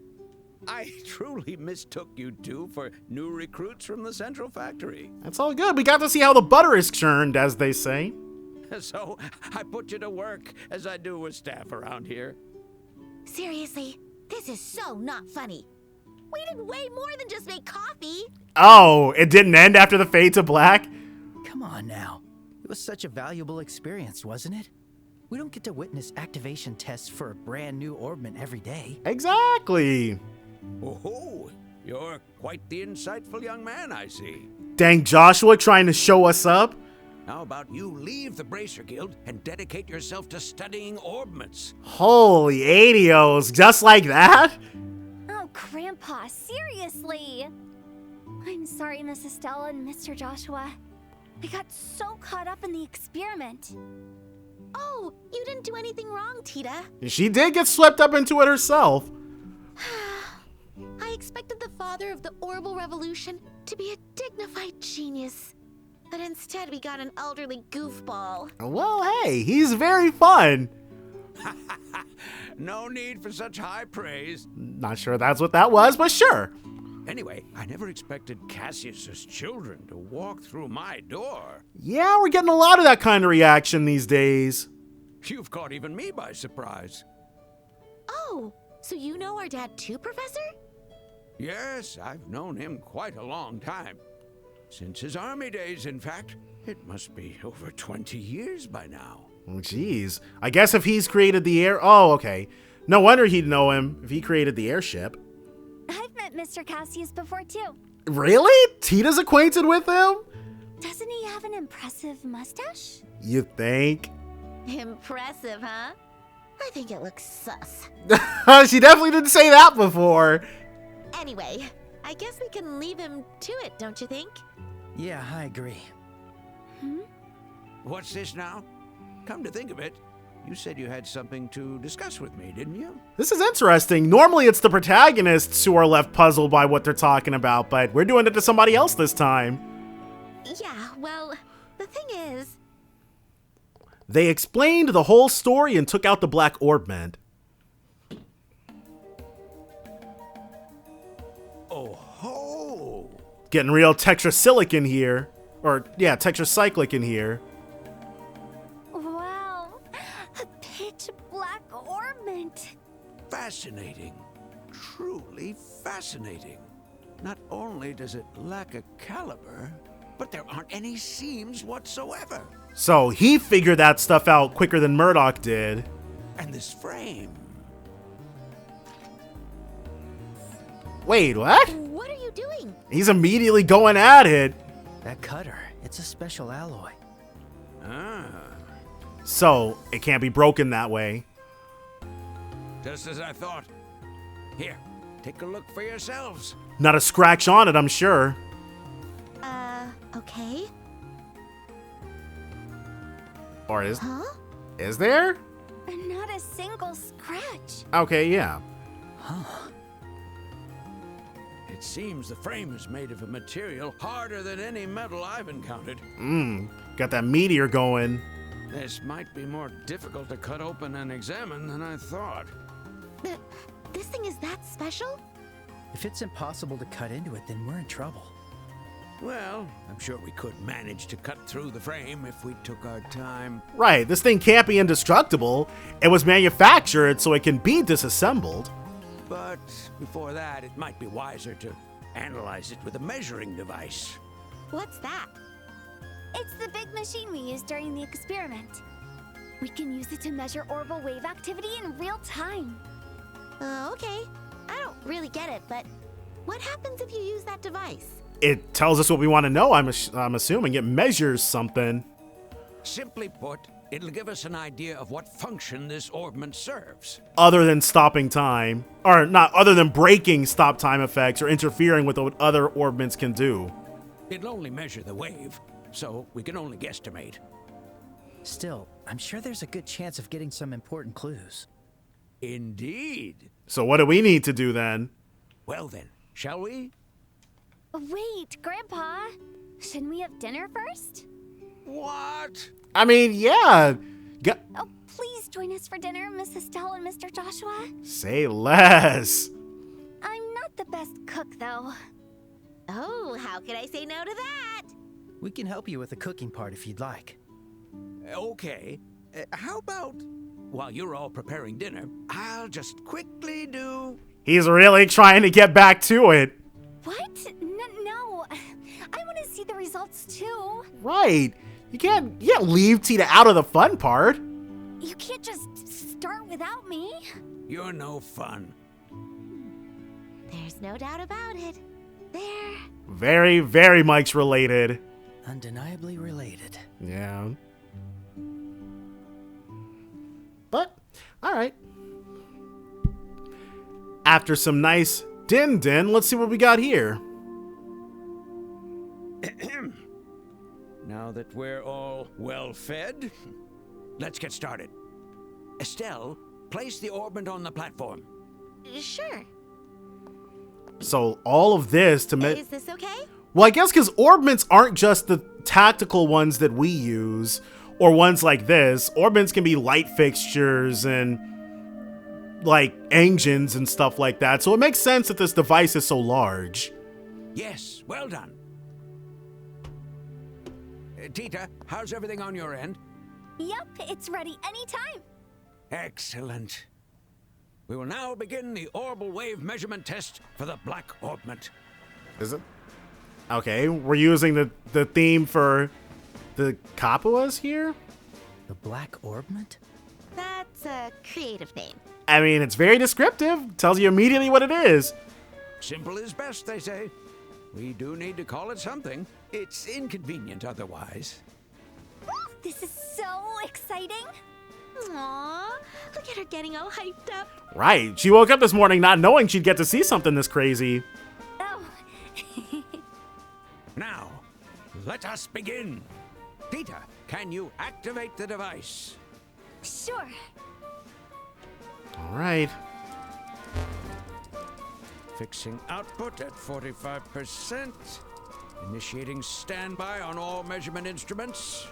[SPEAKER 4] I truly mistook you two for new recruits from the Central Factory.
[SPEAKER 1] That's all good. We got to see how the butter is churned, as they say.
[SPEAKER 4] So I put you to work, as I do with staff around here.
[SPEAKER 7] Seriously, this is so not funny. We did way more than just make coffee.
[SPEAKER 1] Oh, it didn't end after the fade to black?
[SPEAKER 2] Come on now. It was such a valuable experience, wasn't it? We don't get to witness activation tests for a brand new Orbment every day.
[SPEAKER 1] Exactly.
[SPEAKER 4] Oh, you're quite the insightful young man, I see.
[SPEAKER 1] Dang, Joshua trying to show us up.
[SPEAKER 4] How about you leave the Bracer Guild and dedicate yourself to studying orbments?
[SPEAKER 1] Holy 80os, just like that?
[SPEAKER 3] Oh, Grandpa, seriously. I'm sorry, Miss Estelle and Mr. Joshua. I got so caught up in the experiment.
[SPEAKER 7] Oh, you didn't do anything wrong, Tita.
[SPEAKER 1] She did get swept up into it herself.
[SPEAKER 7] I expected the father of the Orbital Revolution to be a dignified genius. But instead we got an elderly goofball.
[SPEAKER 1] Well, hey, he's very fun.
[SPEAKER 4] No need for such high praise.
[SPEAKER 1] Not sure that's what that was, but sure.
[SPEAKER 4] Anyway, I never expected Cassius's children to walk through my door.
[SPEAKER 1] Yeah, we're getting a lot of that kind of reaction these days.
[SPEAKER 4] You've caught even me by surprise.
[SPEAKER 7] Oh, so you know our dad too, Professor?
[SPEAKER 4] Yes, I've known him quite a long time. Since his army days, in fact. It must be over 20 years by now.
[SPEAKER 1] Oh, jeez. I guess if he's created the air... Oh, okay. No wonder he'd know him if he created the airship.
[SPEAKER 3] I've met Mr. Cassius before, too.
[SPEAKER 1] Really? Tita's acquainted with him?
[SPEAKER 3] Doesn't he have an impressive mustache?
[SPEAKER 1] You think?
[SPEAKER 7] Impressive, huh? I think it looks sus.
[SPEAKER 1] She definitely didn't say that before.
[SPEAKER 7] Anyway, I guess we can leave him to it, don't you think?
[SPEAKER 2] Yeah, I agree.
[SPEAKER 4] What's this now? Come to think of it, you said you had something to discuss with me, didn't you?
[SPEAKER 1] This is interesting. Normally it's the protagonists who are left puzzled by what they're talking about, but we're doing it to somebody else this time.
[SPEAKER 7] Yeah, well, the thing is...
[SPEAKER 1] They explained the whole story and took out the black orbment.
[SPEAKER 4] Oh ho!
[SPEAKER 1] Getting real tetrasilicon here. Or, yeah, tetracyclic in here.
[SPEAKER 3] Wow, a pitch black orbment.
[SPEAKER 4] Fascinating. Truly fascinating. Not only does it lack a caliber, but there aren't any seams whatsoever.
[SPEAKER 1] So he figured that stuff out quicker than Murdoch did.
[SPEAKER 4] And this frame.
[SPEAKER 1] Wait, what?
[SPEAKER 7] What are you doing?
[SPEAKER 1] He's immediately going at it.
[SPEAKER 2] That cutter, it's a special alloy.
[SPEAKER 4] Ah,
[SPEAKER 1] So it can't be broken that way.
[SPEAKER 4] just as I thought. Here, take a look for yourselves.
[SPEAKER 1] Not a scratch on it, I'm sure.
[SPEAKER 7] Okay.
[SPEAKER 1] Or is
[SPEAKER 7] Huh?
[SPEAKER 1] there?
[SPEAKER 3] Not a single scratch.
[SPEAKER 1] Okay, yeah.
[SPEAKER 4] It seems the frame is made of a material harder than any metal I've encountered.
[SPEAKER 1] Got that meteor going.
[SPEAKER 4] This might be more difficult to cut open and examine than I thought.
[SPEAKER 7] This thing is that special?
[SPEAKER 2] If it's impossible to cut into it, then we're in trouble.
[SPEAKER 4] Well, I'm sure we could manage to cut through the frame if we took our time.
[SPEAKER 1] Right, this thing can't be indestructible. It was manufactured so it can be disassembled.
[SPEAKER 4] But before that, it might be wiser to analyze it with a measuring device.
[SPEAKER 7] What's that?
[SPEAKER 3] It's the big machine we used during the experiment. We can use it to measure orbital wave activity in real time.
[SPEAKER 7] Okay. I don't really get it, but what happens if you use that device?
[SPEAKER 1] It tells us what we want to know, I'm assuming. It measures something.
[SPEAKER 4] Simply put, it'll give us an idea of what function this orbment serves.
[SPEAKER 1] Other than stopping time. Or not, other than breaking stop time effects or interfering with what other orbments can do.
[SPEAKER 4] It'll only measure the wave, so we can only guesstimate.
[SPEAKER 2] Still, I'm sure there's a good chance of getting some important clues.
[SPEAKER 4] Indeed.
[SPEAKER 1] So what do we need to do then?
[SPEAKER 4] Well then, shall we?
[SPEAKER 3] Wait, Grandpa. Shouldn't we have dinner first?
[SPEAKER 4] What?
[SPEAKER 1] I mean, yeah.
[SPEAKER 3] Oh, please join us for dinner, Miss Estelle and Mr. Joshua.
[SPEAKER 1] Say less.
[SPEAKER 3] I'm not the best cook, though.
[SPEAKER 7] Oh, how could I say no to that?
[SPEAKER 2] We can help you with the cooking part if you'd like.
[SPEAKER 4] Okay. How about, while you're all preparing dinner, I'll just quickly do...
[SPEAKER 1] He's really trying to get back to it.
[SPEAKER 3] What? No. I want to see the results, too.
[SPEAKER 1] Right. You can't leave Tita out of the fun part.
[SPEAKER 3] You can't just start without me.
[SPEAKER 4] You're no fun.
[SPEAKER 7] There's no doubt about it. There.
[SPEAKER 1] Very, very much related.
[SPEAKER 2] Undeniably related.
[SPEAKER 1] Yeah. But, alright. After some nice din-din, let's see what we got here.
[SPEAKER 4] Now that we're all well fed, let's get started. Estelle, place the Orbment on the platform.
[SPEAKER 7] Sure.
[SPEAKER 1] So, all of this to make...
[SPEAKER 7] Is this okay?
[SPEAKER 1] Well, I guess because Orbments aren't just the tactical ones that we use, or ones like this. Orbments can be light fixtures and, like, engines and stuff like that. So it makes sense that this device is so large.
[SPEAKER 4] Yes, well done. Tita, how's everything on your end?
[SPEAKER 3] Yep, it's ready anytime.
[SPEAKER 4] Excellent. We will now begin the orbital wave measurement test for the Black Orbment.
[SPEAKER 1] Is it? Okay, we're using the theme for the Kapuas here?
[SPEAKER 2] The Black Orbment?
[SPEAKER 7] That's a creative name.
[SPEAKER 1] I mean, it's very descriptive. Tells you immediately what it is.
[SPEAKER 4] Simple is best, they say. We do need to call it something. It's inconvenient otherwise.
[SPEAKER 3] This is so exciting.
[SPEAKER 7] Aww, look at her getting all hyped up.
[SPEAKER 1] Right. She woke up this morning not knowing she'd get to see something this crazy.
[SPEAKER 3] Oh.
[SPEAKER 4] Now, let us begin. Tita, can you activate the device?
[SPEAKER 3] Sure.
[SPEAKER 1] All right.
[SPEAKER 4] Fixing output at 45%. Initiating standby on all measurement instruments.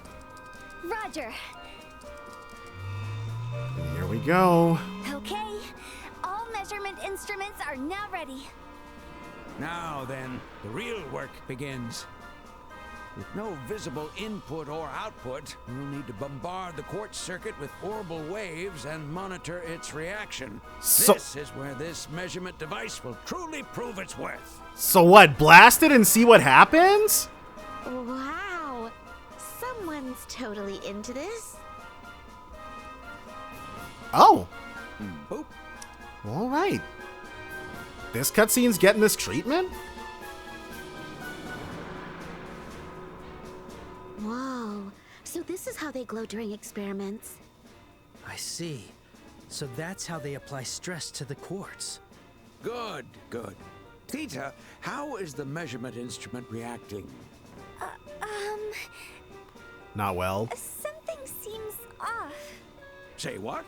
[SPEAKER 3] Roger.
[SPEAKER 1] Here we go.
[SPEAKER 3] Okay. All measurement instruments are now ready.
[SPEAKER 4] Now then, the real work begins. With no visible input or output, we'll need to bombard the quartz circuit with orbital waves and monitor its reaction. This is where this measurement device will truly prove its worth.
[SPEAKER 1] So what, blast it and see what happens?
[SPEAKER 7] Wow, someone's totally into this.
[SPEAKER 1] Oh,
[SPEAKER 4] Boop.
[SPEAKER 1] all right. This cutscene's getting this treatment?
[SPEAKER 7] Whoa, so this is how they glow during experiments.
[SPEAKER 2] I see. So that's how they apply stress to the quartz.
[SPEAKER 4] Good, good. Tita, how is the measurement instrument reacting?
[SPEAKER 1] Not well.
[SPEAKER 3] Something seems off.
[SPEAKER 4] Say what?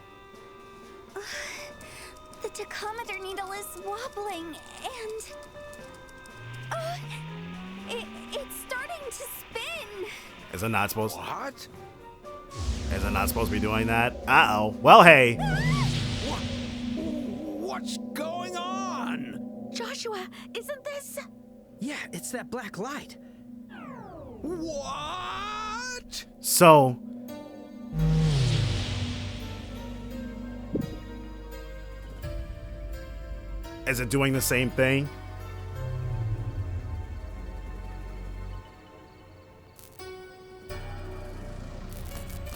[SPEAKER 3] The tachometer needle is wobbling and... it's starting to spin.
[SPEAKER 1] Is it not supposed?
[SPEAKER 4] What?
[SPEAKER 1] Is it not supposed to be doing that? Uh-oh. Well, hey.
[SPEAKER 4] What's going on?
[SPEAKER 7] Joshua, isn't this...
[SPEAKER 2] Yeah, it's that black light.
[SPEAKER 4] What?
[SPEAKER 1] So... Is it doing the same thing?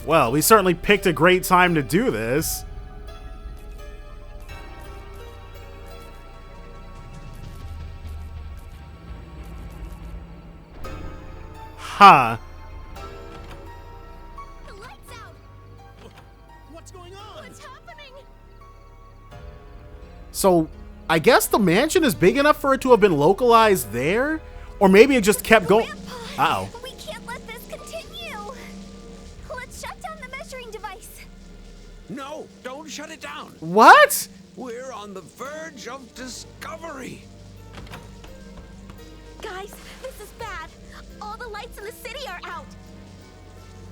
[SPEAKER 1] Well, we certainly picked a great time to do this. Huh.
[SPEAKER 3] The lights out.
[SPEAKER 5] What's going on?
[SPEAKER 3] What's happening?
[SPEAKER 1] So, I guess the mansion is big enough for it to have been localized there? Or maybe it just kept going.
[SPEAKER 3] Grandpa,
[SPEAKER 1] Uh-oh.
[SPEAKER 3] we can't let this continue. Let's shut down the measuring device.
[SPEAKER 4] No, don't shut it down.
[SPEAKER 1] What?
[SPEAKER 4] We're on the verge of discovery.
[SPEAKER 7] Guys, this is bad. All the lights in the city are out.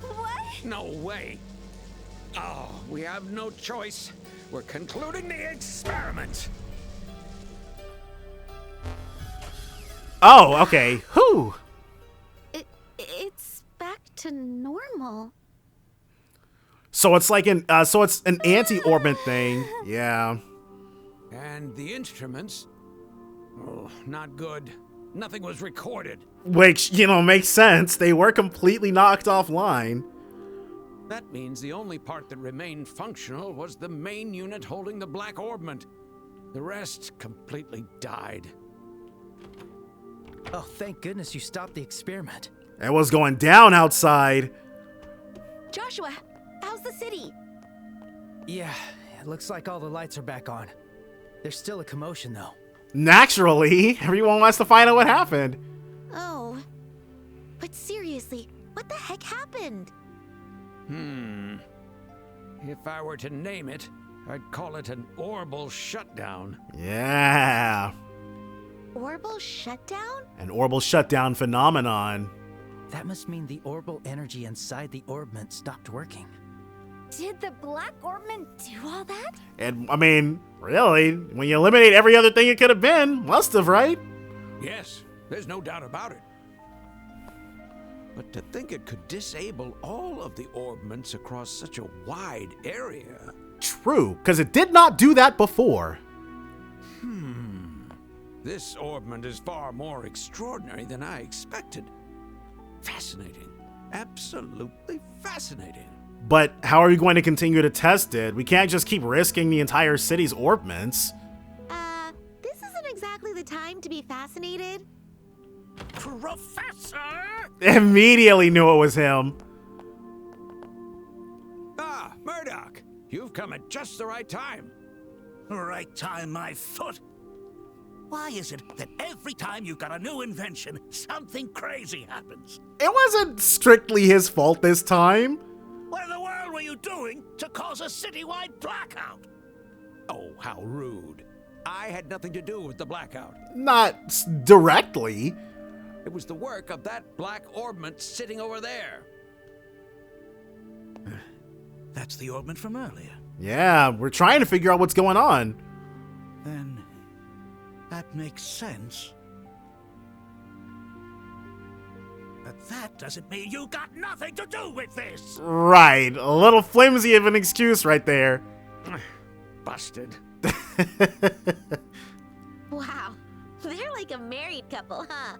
[SPEAKER 3] What?
[SPEAKER 4] No way. Oh, we have no choice. We're concluding the experiment.
[SPEAKER 1] Oh, okay. Whew.
[SPEAKER 7] It's back to normal.
[SPEAKER 1] So it's like so it's an anti-orbment thing. Yeah.
[SPEAKER 4] And the instruments? Oh, not good. Nothing was recorded.
[SPEAKER 1] Which, makes sense. They were completely knocked offline.
[SPEAKER 4] That means the only part that remained functional was the main unit holding the black orbment. The rest completely died.
[SPEAKER 2] Oh, thank goodness you stopped the experiment.
[SPEAKER 1] It was going down outside.
[SPEAKER 7] Joshua, how's the city?
[SPEAKER 2] Yeah, it looks like all the lights are back on. There's still a commotion, though.
[SPEAKER 1] Naturally, everyone wants to find out what happened.
[SPEAKER 7] Oh. But seriously, what the heck happened?
[SPEAKER 4] If I were to name it, I'd call it an orbital shutdown.
[SPEAKER 1] Yeah.
[SPEAKER 7] Orbital shutdown?
[SPEAKER 1] An orbital shutdown phenomenon.
[SPEAKER 2] That must mean the orbital energy inside the orbment stopped working.
[SPEAKER 3] Did the black orbment do all that?
[SPEAKER 1] And, I mean, really, when you eliminate every other thing it could have been, must have, right?
[SPEAKER 4] Yes, there's no doubt about it. But to think it could disable all of the orbments across such a wide area.
[SPEAKER 1] True, because it did not do that before.
[SPEAKER 4] This orbment is far more extraordinary than I expected. Fascinating. Absolutely fascinating.
[SPEAKER 1] But how are we going to continue to test it? We can't just keep risking the entire city's orbments.
[SPEAKER 7] This isn't exactly the time to be fascinated.
[SPEAKER 4] Professor!
[SPEAKER 1] Immediately knew it was him.
[SPEAKER 4] Ah, Murdoch! You've come at just the right time.
[SPEAKER 8] Right time, my foot. Why is it that every time you've got a new invention, something crazy happens?
[SPEAKER 1] It wasn't strictly his fault this time.
[SPEAKER 8] What in the world were you doing to cause a citywide blackout?
[SPEAKER 4] Oh, how rude. I had nothing to do with the blackout.
[SPEAKER 1] Not directly.
[SPEAKER 4] It was the work of that black orbment sitting over there.
[SPEAKER 8] That's the orbment from earlier.
[SPEAKER 1] Yeah, we're trying to figure out what's going on.
[SPEAKER 8] Then that makes sense. But that doesn't mean you got nothing to do with this.
[SPEAKER 1] Right, a little flimsy of an excuse right there.
[SPEAKER 4] Busted.
[SPEAKER 7] Wow, they're like a married couple, huh?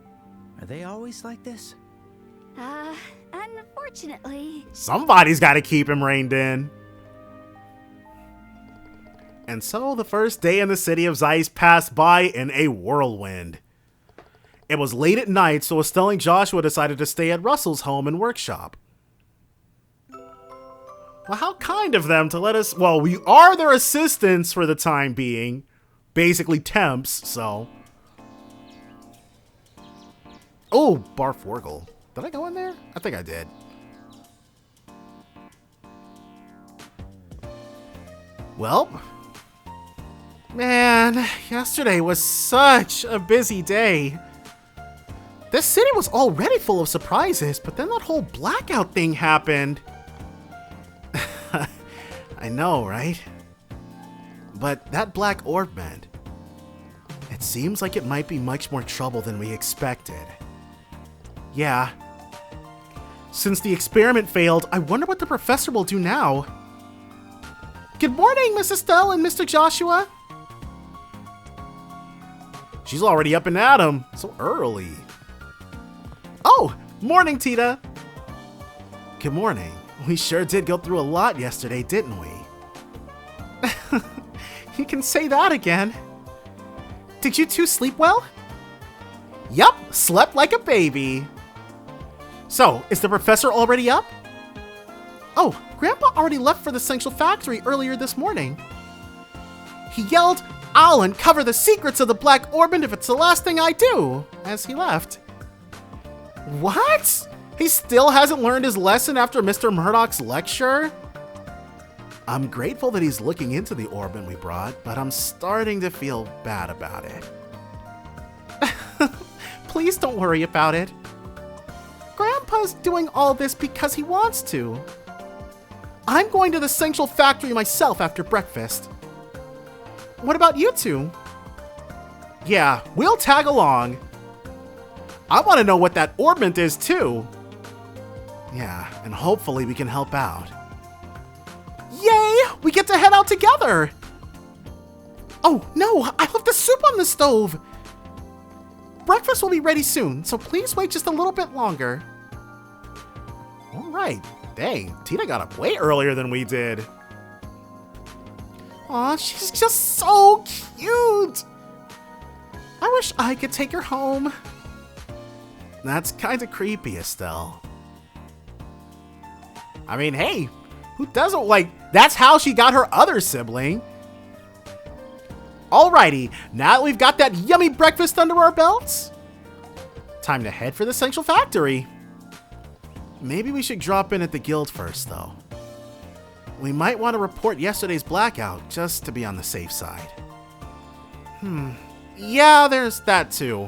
[SPEAKER 2] Are they always like this?
[SPEAKER 3] Unfortunately.
[SPEAKER 1] Somebody's got to keep him reined in. And so the first day in the city of Zeiss passed by in a whirlwind. It was late at night, so Estelle and Joshua decided to stay at Russell's home and workshop. Well, how kind of them to let us... Well, we are their assistants for the time being. Basically temps, so... Oh, Barforgle. Did I go in there? I think I did. Well... Man, yesterday was such a busy day. This city was already full of surprises, but then that whole blackout thing happened. I know, right? But that black orbment, it seems like it might be much more trouble than we expected. Yeah. Since the experiment failed, I wonder what the professor will do now. Good morning, Miss Estelle and Mr. Joshua. She's already up and at 'em, so early. Oh, morning, Tita. Good morning. We sure did go through a lot yesterday, didn't we? You can say that again. Did you two sleep well? Yup, slept like a baby. So, is the professor already up? Oh, Grandpa already left for the Central Factory earlier this morning. He yelled, "I'll uncover the secrets of the Black Orbment if it's the last thing I do," as he left. What? He still hasn't learned his lesson after Mr. Murdoch's lecture? I'm grateful that he's looking into the orbit we brought, but I'm starting to feel bad about it. Please don't worry about it. Grandpa! Grandpa's doing all this because he wants to. I'm going to the Central Factory myself after breakfast. What about you two? Yeah, we'll tag along. I want to know what that Orbment is too. Yeah, and hopefully we can help out. Yay! We get to head out together! Oh, no! I left the soup on the stove! Breakfast will be ready soon, so please wait just a little bit longer. Alright. Dang, Tina got up way earlier than we did. Aw, she's just so cute! I wish I could take her home. That's kinda creepy, Estelle. I mean, hey, who doesn't that's how she got her other sibling. Alrighty, now that we've got that yummy breakfast under our belts, time to head for the Central Factory. Maybe we should drop in at the guild first, though. We might want to report yesterday's blackout, just to be on the safe side. Yeah, there's that too.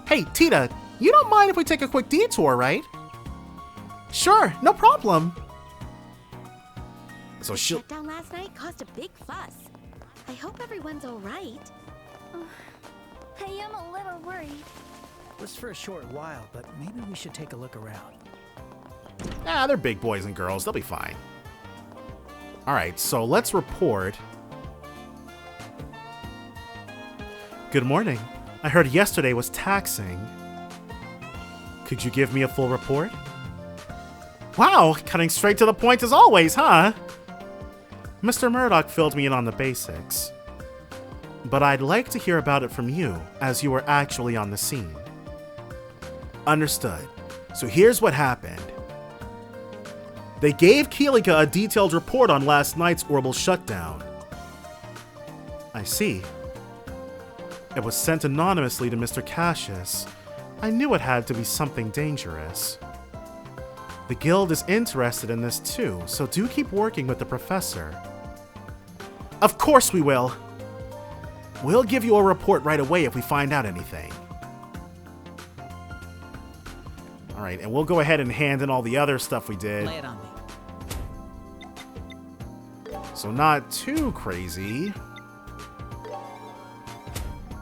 [SPEAKER 1] Hey, Tita, you don't mind if we take a quick detour, right? Sure, no problem. So
[SPEAKER 7] The
[SPEAKER 1] she'll...
[SPEAKER 7] shutdown last night caused a big fuss. I hope everyone's all right.
[SPEAKER 3] I am a little worried.
[SPEAKER 2] It was for a short while, but maybe we should take a look around.
[SPEAKER 1] Ah, they're big boys and girls. They'll be fine. Alright, so let's report. Good morning. I heard yesterday was taxing. Could you give me a full report? Wow, cutting straight to the point as always, huh? Mr. Murdoch filled me in on the basics. But I'd like to hear about it from you, as you were actually on the scene. Understood. So here's what happened. They gave Keelika a detailed report on last night's orbital shutdown. I see. It was sent anonymously to Mr. Cassius. I knew it had to be something dangerous. The guild is interested in this too, so do keep working with the professor. Of course we will! We'll give you a report right away if we find out anything. Alright, and we'll go ahead and hand in all the other stuff we did.
[SPEAKER 2] Lay it on me.
[SPEAKER 1] So not too crazy.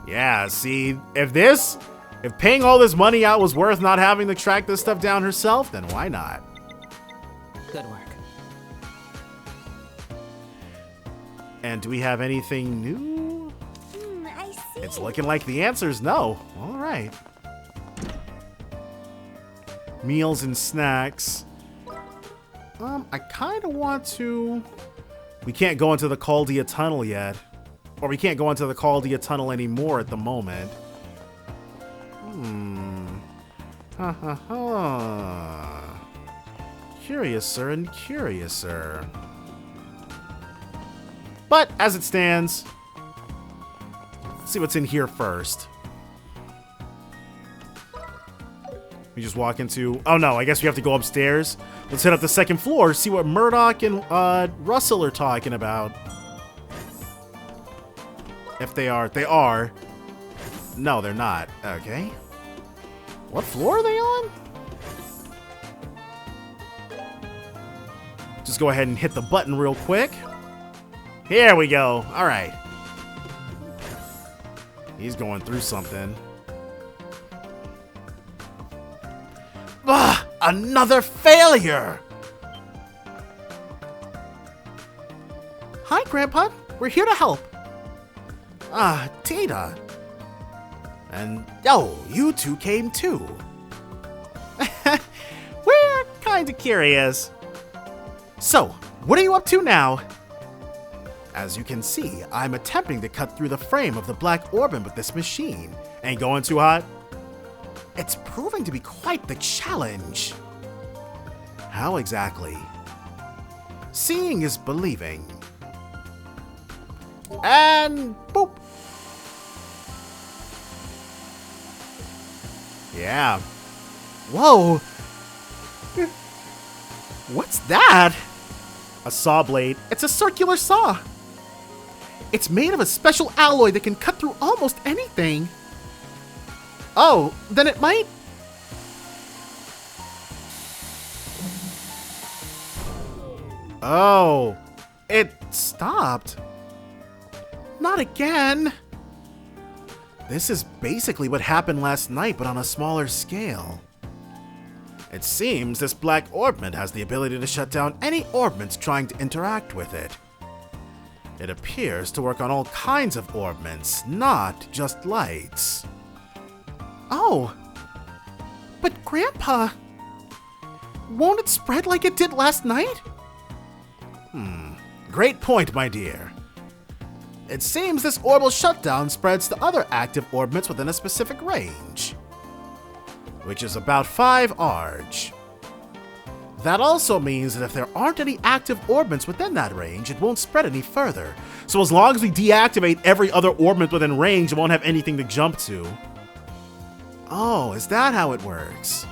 [SPEAKER 1] Yeah, see, if paying all this money out was worth not having to track this stuff down herself, then why not?
[SPEAKER 2] Good work.
[SPEAKER 1] And do we have anything new?
[SPEAKER 3] I see.
[SPEAKER 1] It's looking like the answer's no. All right. Meals and snacks. I kind of want to... We can't go into the Caldia tunnel yet. Or we can't go into the Caldia tunnel anymore at the moment. Ha ha ha. Curiouser and curiouser. But as it stands, let's see what's in here first. We just walk into... Oh no, I guess we have to go upstairs. Let's head up the second floor, see what Murdoch and Russell are talking about. If they are. They are. No, they're not. Okay. What floor are they on? Just go ahead and hit the button real quick. Here we go. All right. He's going through something. Ugh, another failure! Hi, Grandpa. We're here to help. Ah, Tita. And, oh, you two came too. We're kinda curious. So, what are you up to now? As you can see, I'm attempting to cut through the frame of the Black Orbment with this machine. Ain't going too hot? It's proving to be quite the challenge. How exactly? Seeing is believing. And boop. Yeah. Whoa. What's that? A saw blade. It's a circular saw. It's made of a special alloy that can cut through almost anything. Oh, then it might... Oh, it stopped. Not again. This is basically what happened last night, but on a smaller scale. It seems this black orbment has the ability to shut down any orbments trying to interact with it. It appears to work on all kinds of orbments, not just lights. Oh, but Grandpa, won't it spread like it did last night? Great point, my dear. It seems this orbital shutdown spreads to other active orbments within a specific range, which is about 5 Arg. That also means that if there aren't any active orbments within that range, it won't spread any further. So as long as we deactivate every other orbment within range, it won't have anything to jump to. Oh, is that how it works?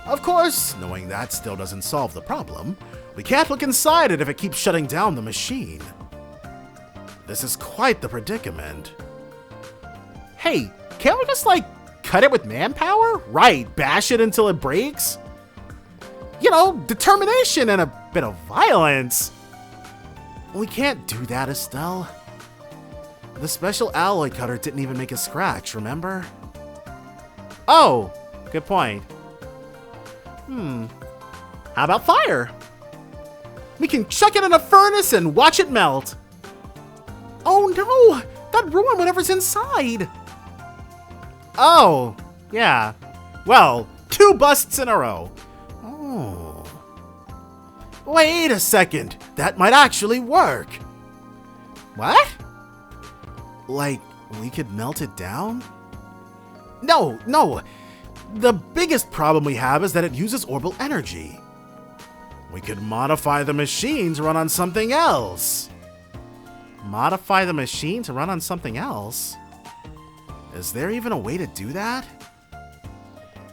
[SPEAKER 1] Of course, knowing that still doesn't solve the problem. We can't look inside it if it keeps shutting down the machine. This is quite the predicament. Hey, can't we just, cut it with manpower? Right, bash it until it breaks? You know, determination and a bit of violence. We can't do that, Estelle. The special alloy cutter didn't even make a scratch, remember? Oh, good point. How about fire? We can chuck it in a furnace and watch it melt. Oh no, that ruined whatever's inside. Oh, yeah. Well, 2 busts in a row. Oh. Wait a second, that might actually work. What? Like, we could melt it down? No. The biggest problem we have is that it uses orbital energy. We could modify the machine to run on something else. Modify the machine to run on something else? Is there even a way to do that?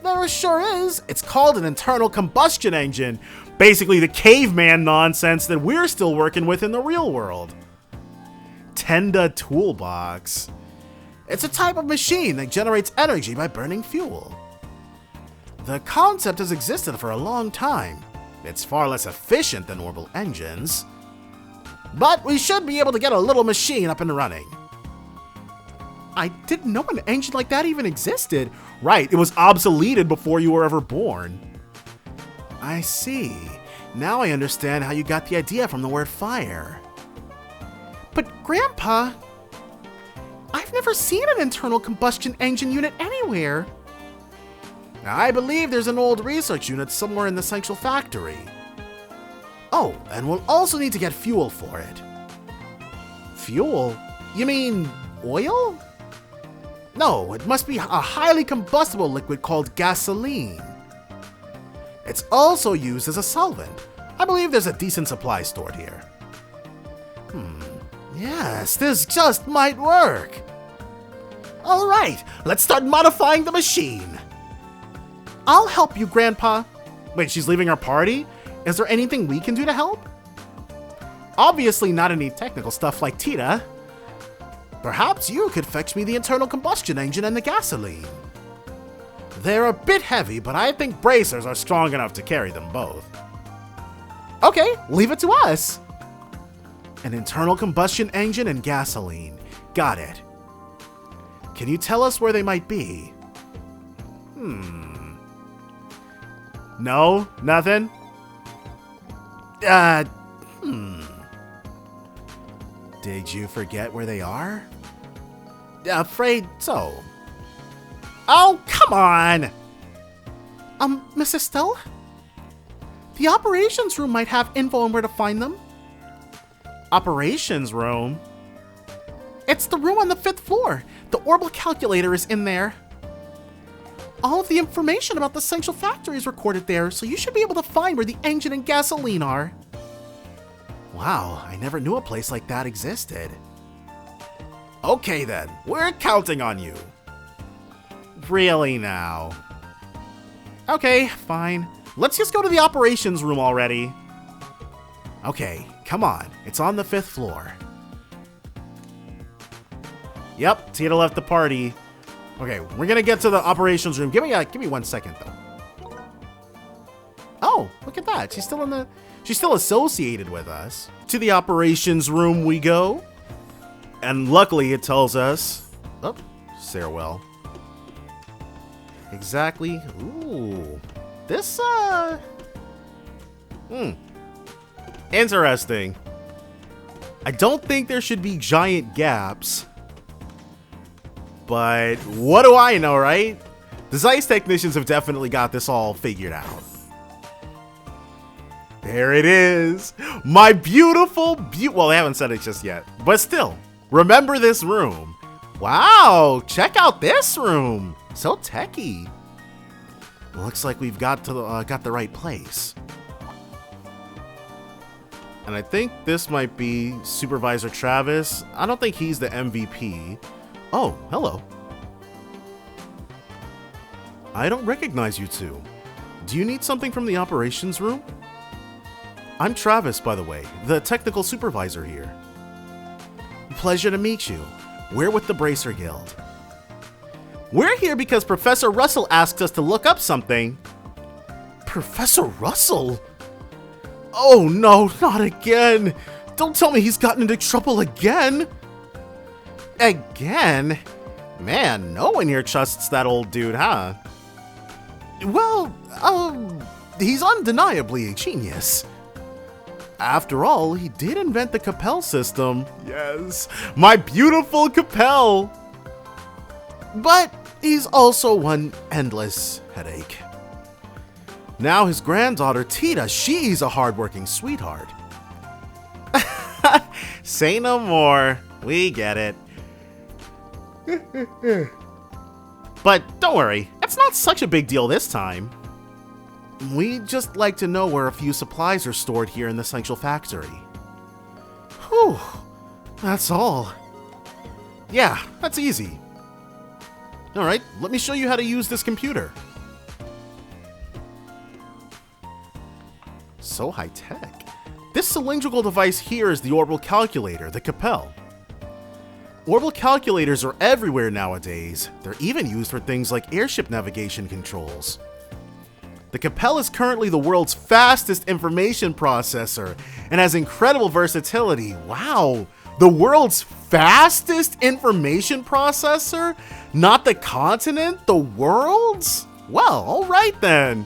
[SPEAKER 1] There sure is. It's called an internal combustion engine. Basically the caveman nonsense that we're still working with in the real world. Tenda Toolbox. It's a type of machine that generates energy by burning fuel. The concept has existed for a long time. It's far less efficient than orbital engines. But we should be able to get a little machine up and running. I didn't know an engine like that even existed. Right, it was obsoleted before you were ever born. I see. Now I understand how you got the idea from the word fire. But Grandpa, I've never seen an internal combustion engine unit anywhere. I believe there's an old research unit somewhere in the central factory. Oh, and we'll also need to get fuel for it. Fuel? You mean oil? No, it must be a highly combustible liquid called gasoline. It's also used as a solvent. I believe there's a decent supply stored here. Yes, this just might work. All right, let's start modifying the machine. I'll help you, Grandpa. Wait, she's leaving our party? Is there anything we can do to help? Obviously not any technical stuff like Tita. Perhaps you could fetch me the internal combustion engine and the gasoline. They're a bit heavy, but I think bracers are strong enough to carry them both. Okay, leave it to us. An internal combustion engine and gasoline. Got it. Can you tell us where they might be? No? Nothing? Did you forget where they are? Afraid so. Oh, come on! Miss Estelle? The operations room might have info on where to find them. Operations room? It's the room on the 5th floor. The orbital calculator is in there. All of the information about the central factory is recorded there, so you should be able to find where the engine and gasoline are. Wow, I never knew a place like that existed. Okay then, we're counting on you. Really now? Okay, fine. Let's just go to the operations room already. Okay, come on. It's on the 5th floor. Yep, Tita left the party. Okay, we're gonna get to the operations room. Give me 1 second though. Oh, Oh, look at that. She's still associated with us. To the operations room we go. And luckily it tells us, oh, stairwell. Exactly. Ooh. This, interesting. I don't think there should be giant gaps. But what do I know, right? The Zeiss technicians have definitely got this all figured out. There it is. My beautiful, well, they haven't said it just yet. But still, remember this room. Wow, check out this room. So techy. Looks like we've got the right place. And I think this might be Supervisor Travis. I don't think he's the MVP. Oh, hello. I don't recognize you two. Do you need something from the operations room? I'm Travis, by the way, the technical supervisor here. Pleasure to meet you. We're with the Bracer Guild. We're here because Professor Russell asked us to look up something. Professor Russell? Oh no, not again. Don't tell me he's gotten into trouble again. Again? Man, no one here trusts that old dude, huh? Well, he's undeniably a genius. After all, he did invent the Capel system. Yes, my beautiful Capel. But he's also one endless headache. Now his granddaughter, Tita, she's a hardworking sweetheart. Say no more. We get it. But don't worry, it's not such a big deal this time. We'd just like to know where a few supplies are stored here in the central factory. Whew, that's all. Yeah, that's easy. Alright, let me show you how to use this computer. So high-tech. This cylindrical device here is the orbital calculator, the Capel. Orbital calculators are everywhere nowadays. They're even used for things like airship navigation controls. The Capel is currently the world's fastest information processor and has incredible versatility. Wow, the world's fastest information processor? Not the continent, the world's? Well, alright then.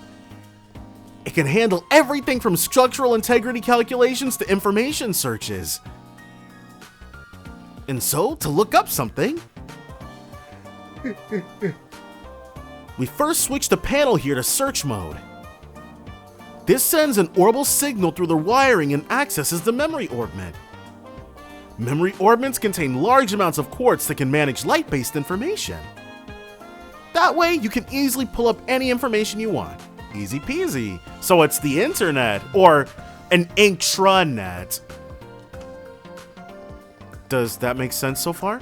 [SPEAKER 1] It can handle everything from structural integrity calculations to information searches. And so, to look up something, we first switch the panel here to search mode. This sends an orbital signal through the wiring and accesses the memory orbment. Memory orbments contain large amounts of quartz that can manage light-based information. That way, you can easily pull up any information you want. Easy peasy. So it's the internet, or an intranet. Does that make sense so far?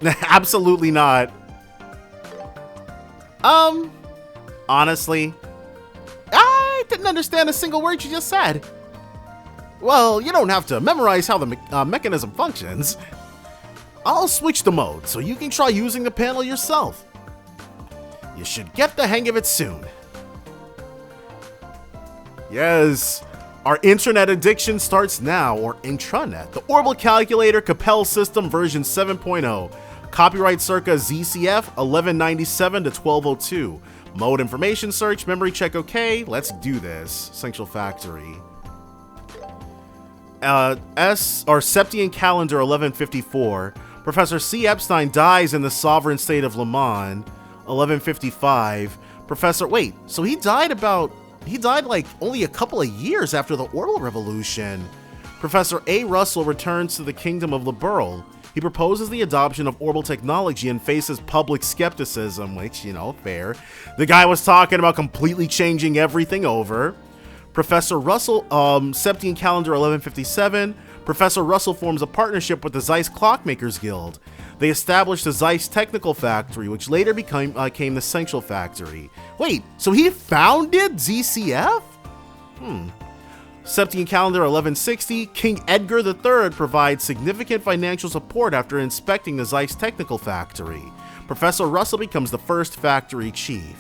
[SPEAKER 1] Absolutely not. Honestly, I didn't understand a single word you just said. Well, you don't have to memorize how the mechanism functions. I'll switch the mode so you can try using the panel yourself. You should get the hang of it soon. Yes, our intranet addiction starts now, or intranet. The orbital calculator Capel system version 7.0. Copyright circa ZCF 1197 to 1202. Mode information search, memory check OK. Let's do this. Central Factory. Septian calendar 1154. Professor C. Epstein dies in the sovereign state of Le Mans 1155. So he died like only a couple of years after the Orbital Revolution. Professor A. Russell returns to the kingdom of Liberl. He proposes the adoption of orbital technology and faces public skepticism, which, you know, fair. The guy was talking about completely changing everything over. Professor Russell, Septian calendar 1157. Professor Russell forms a partnership with the Zeiss Clockmakers Guild. They established the Zeiss Technical Factory, which later became the Central Factory. Wait, so he founded ZCF? Septian calendar 1160, King Edgar III provides significant financial support after inspecting the Zeiss Technical Factory. Professor Russell becomes the first factory chief.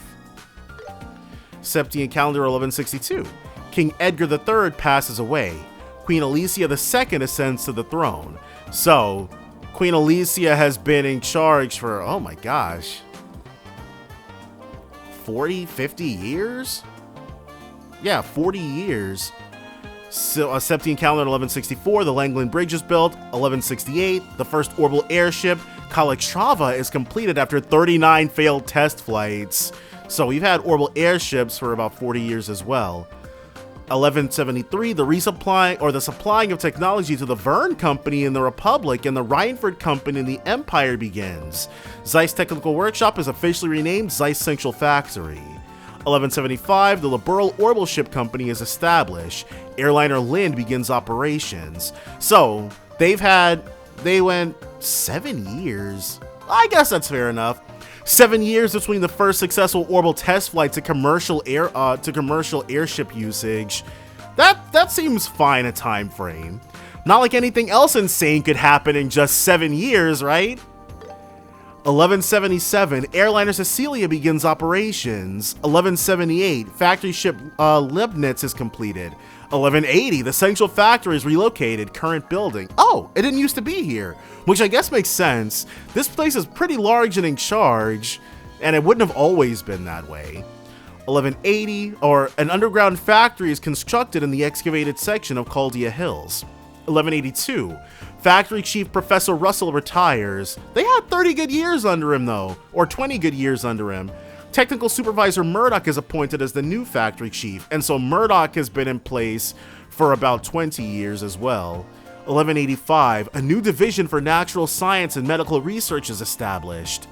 [SPEAKER 1] Septian calendar 1162. King Edgar III passes away. Queen Alicia II ascends to the throne. So, Queen Alicia has been in charge for, oh my gosh, 40, 50 years? Yeah, 40 years. So, Septian calendar 1164, the Langland Bridge is built. 1168, the first orbital airship, Calatrava, is completed after 39 failed test flights. So we've had orbital airships for about 40 years as well. 1173, the resupply or the supplying of technology to the Verne Company in the Republic and the Reinford Company in the Empire begins. Zeiss Technical Workshop is officially renamed Zeiss Central Factory. 1175, the Liberal Orbital Ship Company is established. Airliner Lind begins operations. So they went 7 years. I guess that's fair enough. 7 years between the first successful orbital test flight to commercial airship usage. That seems fine a time frame. Not like anything else insane could happen in just 7 years, right? 1177, Airliner Cecilia begins operations. 1178, factory ship Leibniz is completed. 1180, the Central Factory is relocated, current building. Oh, it didn't used to be here, which I guess makes sense. This place is pretty large and in charge, and it wouldn't have always been that way. 1180, or an underground factory is constructed in the excavated section of Caldia Hills. 1182, Factory Chief Professor Russell retires. They had 30 good years under him though, or 20 good years under him. Technical Supervisor Murdoch is appointed as the new Factory Chief, and so Murdoch has been in place for about 20 years as well. 1185, a new division for natural science and medical research is established.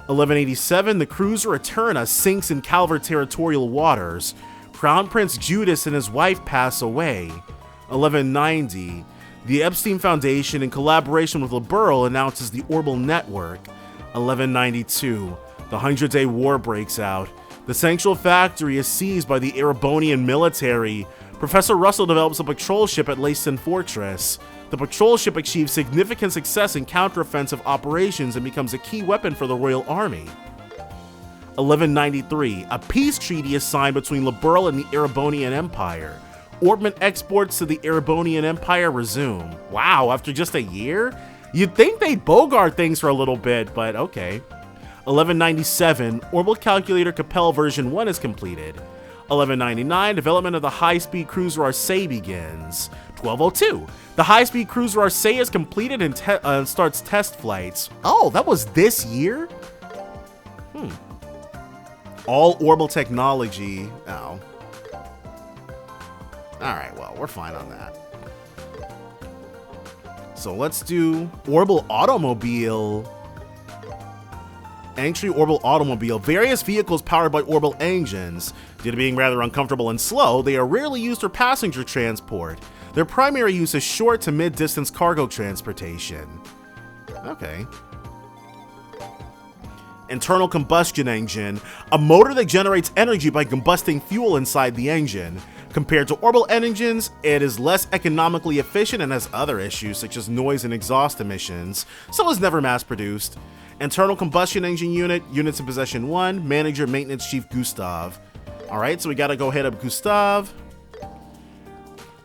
[SPEAKER 1] 1187, the cruiser Eterna sinks in Calvert territorial waters. Crown Prince Judas and his wife pass away. 1190, the Epstein Foundation, in collaboration with Liberal, announces the Orbital Network. 1192, the 100-Day War breaks out. The Central Factory is seized by the Erebonian military. Professor Russell develops a patrol ship at Leyston Fortress. The patrol ship achieves significant success in counteroffensive operations and becomes a key weapon for the Royal Army. 1193, a peace treaty is signed between Liberal and the Erebonian Empire. Orbment exports to the Erebonian Empire resume. Wow, after just a year? You'd think they'd bogart things for a little bit, but okay. 1197, Orbital Calculator Capel version 1 is completed. 1199, development of the high-speed cruiser Arcee begins. 1202, the high-speed cruiser Arcee is completed and starts test flights. Oh, that was this year? All orbital technology. Oh. Alright, well, we're fine on that. So let's do Orbital Automobile. Entry Orbital Automobile. Various vehicles powered by orbital engines. Due to being rather uncomfortable and slow, they are rarely used for passenger transport. Their primary use is short to mid-distance cargo transportation. Okay. Internal combustion engine. A motor that generates energy by combusting fuel inside the engine. Compared to orbital engines, it is less economically efficient and has other issues such as noise and exhaust emissions, so is never mass-produced. Internal combustion engine unit, units in possession 1, manager, maintenance chief Gustav. Alright, so we gotta go hit up Gustav.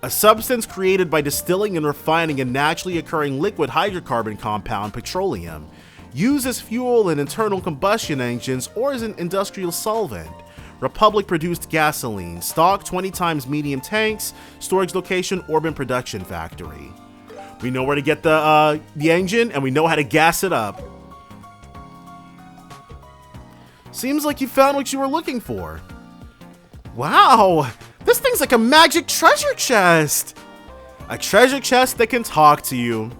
[SPEAKER 1] A substance created by distilling and refining a naturally occurring liquid hydrocarbon compound, petroleum. Used as fuel in internal combustion engines or as an industrial solvent. Republic produced gasoline. Stock 20 times medium tanks. Storage location, Orbment production factory. We know where to get the engine, and we know how to gas it up. Seems like you found what you were looking for. Wow, this thing's like a magic treasure chest. A treasure chest that can talk to you.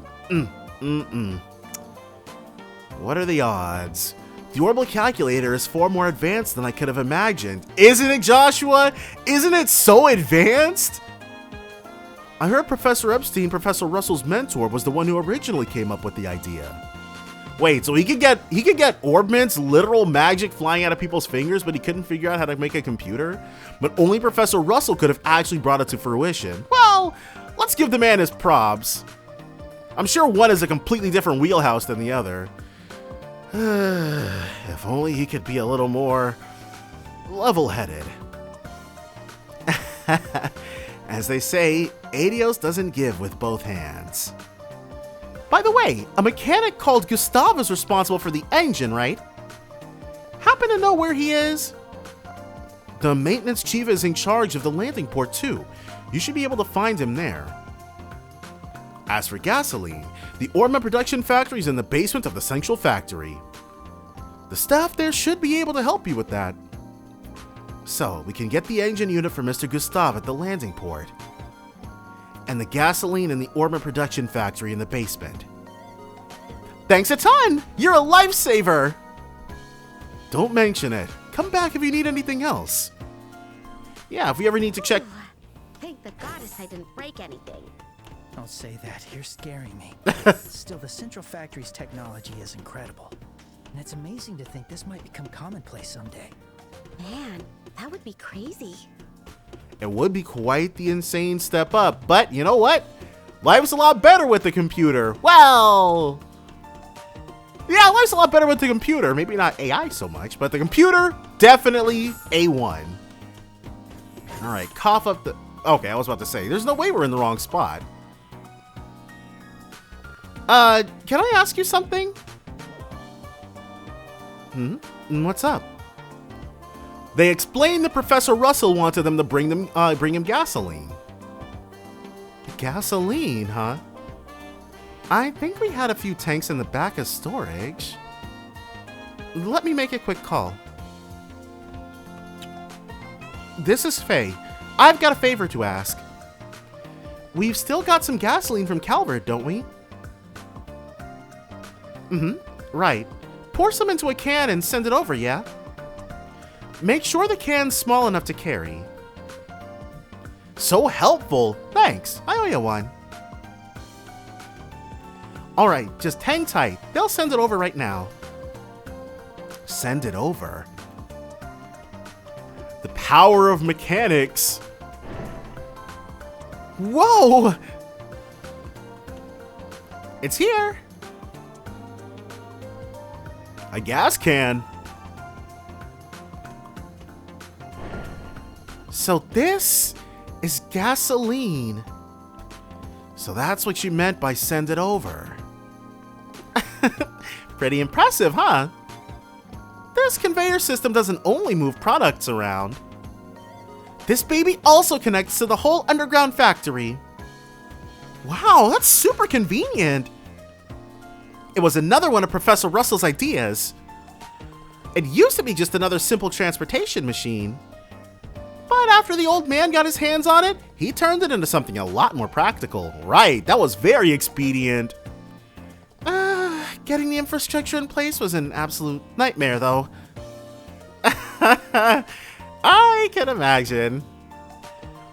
[SPEAKER 1] What are the odds? The orbital calculator is far more advanced than I could have imagined. Isn't it, Joshua? Isn't it so advanced? I heard Professor Epstein, Professor Russell's mentor, was the one who originally came up with the idea. Wait, so he could get Orbment's literal magic flying out of people's fingers, but he couldn't figure out how to make a computer? But only Professor Russell could have actually brought it to fruition. Well, let's give the man his props. I'm sure one is a completely different wheelhouse than the other. If only he could be a little more level-headed. As they say, Adios doesn't give with both hands. By the way, a mechanic called Gustav is responsible for the engine, right? Happen to know where he is? The maintenance chief is in charge of the landing port too. You should be able to find him there. As for gasoline, the Orbment production factory is in the basement of the central factory. The staff there should be able to help you with that. So, we can get the engine unit for Mr. Gustav at the landing port. And the gasoline in the Orbment production factory in the basement. Thanks a ton! You're a lifesaver! Don't mention it. Come back if you need anything else. Yeah, if we ever need to check...
[SPEAKER 7] Thank the goddess I didn't break anything.
[SPEAKER 2] Don't say that. You're scaring me. Still, the Central Factory's technology is incredible. And it's amazing to think this might become commonplace someday.
[SPEAKER 7] Man, that would be crazy.
[SPEAKER 1] It would be quite the insane step up, but you know what? Life's a lot better with the computer. Well... yeah, life's a lot better with the computer. Maybe not AI so much, but the computer, definitely A1. Alright, cough up the... okay, I was about to say, there's no way we're in the wrong spot. Can I ask you something? What's up? They explained that Professor Russell wanted them to bring him gasoline. Gasoline, huh? I think we had a few tanks in the back of storage. Let me make a quick call. This is Faye. I've got a favor to ask. We've still got some gasoline from Calvert, don't we? Right. Pour some into a can and send it over, yeah? Make sure the can's small enough to carry. So helpful. Thanks. I owe you one. Alright, just hang tight. They'll send it over right now. Send it over? The power of mechanics. Whoa! It's here. A gas can. So this is gasoline. So that's what you meant by send it over. Pretty impressive, huh? This conveyor system doesn't only move products around. This baby also connects to the whole underground factory. Wow, that's super convenient. It was another one of Professor Russell's ideas. It used to be just another simple transportation machine. But after the old man got his hands on it, he turned it into something a lot more practical. Right, that was very expedient. Getting the infrastructure in place was an absolute nightmare, though. I can imagine.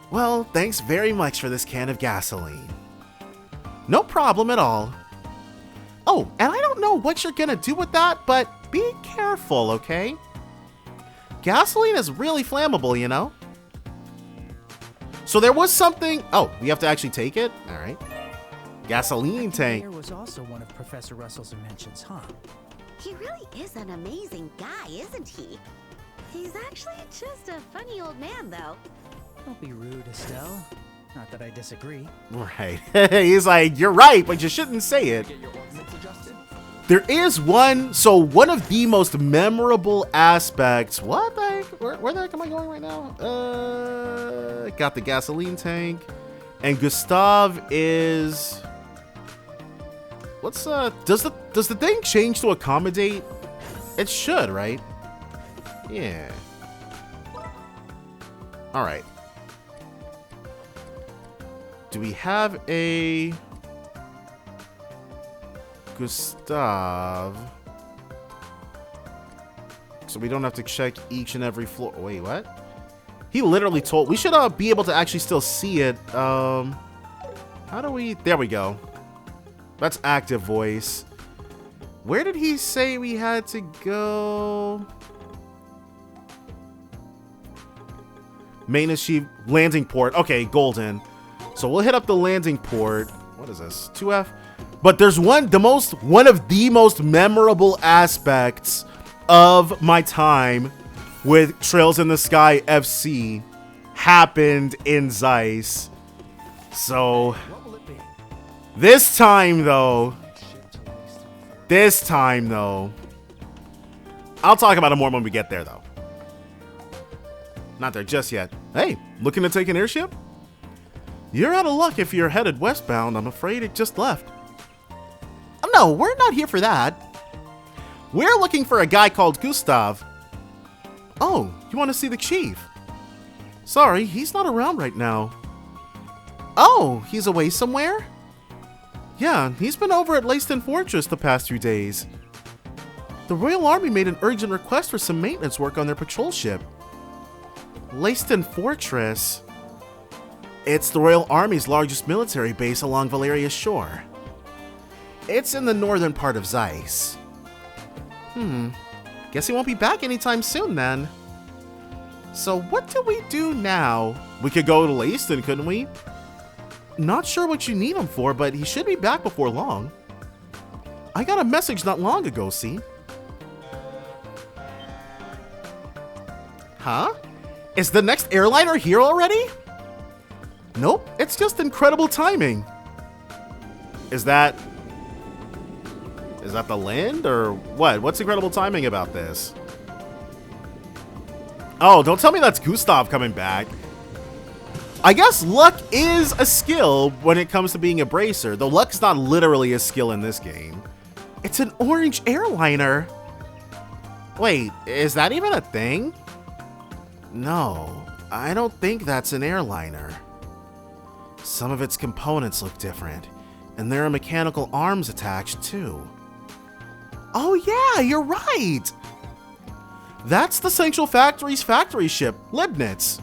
[SPEAKER 1] Well, thanks very much for this can of gasoline. No problem at all. Oh, and I don't know what you're gonna do with that, but be careful, okay? Gasoline is really flammable, you know? So there was something... oh, we have to actually take it? All right. Gasoline tank.
[SPEAKER 2] There was also one of Professor Russell's inventions, huh?
[SPEAKER 7] He really is an amazing guy, isn't he? He's actually just a funny old man, though.
[SPEAKER 2] Don't be rude, Estelle. Not that I disagree.
[SPEAKER 1] Right. He's like, you're right, but you shouldn't say it. There is one, so one of the most memorable aspects. What the heck? Where the heck am I going right now? Got the gasoline tank. And Gustav is... what's does the thing change to accommodate? It should, right? Yeah. All right. Do we have a Gustav? So we don't have to check each and every floor. Wait, what? He literally told... we should be able to actually still see it. How do we... there we go. That's active voice. Where did he say we had to go? Maintenance chief, landing port. Okay, golden. So we'll hit up the landing port. What is this? 2F? But there's one of the most memorable aspects of my time with Trails in the Sky FC happened in Zeiss. So this time though, I'll talk about it more when we get there though. Not there just yet. Hey, looking to take an airship? You're out of luck if you're headed westbound. I'm afraid it just left. Oh, no, we're not here for that. We're looking for a guy called Gustav. Oh, you want to see the chief? Sorry, he's not around right now. Oh, he's away somewhere? Yeah, he's been over at Leiston Fortress the past few days. The Royal Army made an urgent request for some maintenance work on their patrol ship. Leiston Fortress? It's the Royal Army's largest military base along Valeria's shore. It's in the northern part of Zeiss. Guess he won't be back anytime soon then. So what do we do now? We could go to Leiston, couldn't we? Not sure what you need him for, but he should be back before long. I got a message not long ago, see? Huh? Is the next airliner here already? Nope, it's just incredible timing. Is that the land or what? What's incredible timing about this? Oh, don't tell me that's Gustav coming back. I guess luck is a skill when it comes to being a bracer, though luck's not literally a skill in this game. It's an orange airliner. Wait, is that even a thing? No, I don't think that's an airliner. Some of its components look different, and there are mechanical arms attached too. Oh yeah, you're right! That's the Central Factory's factory ship, Leibniz.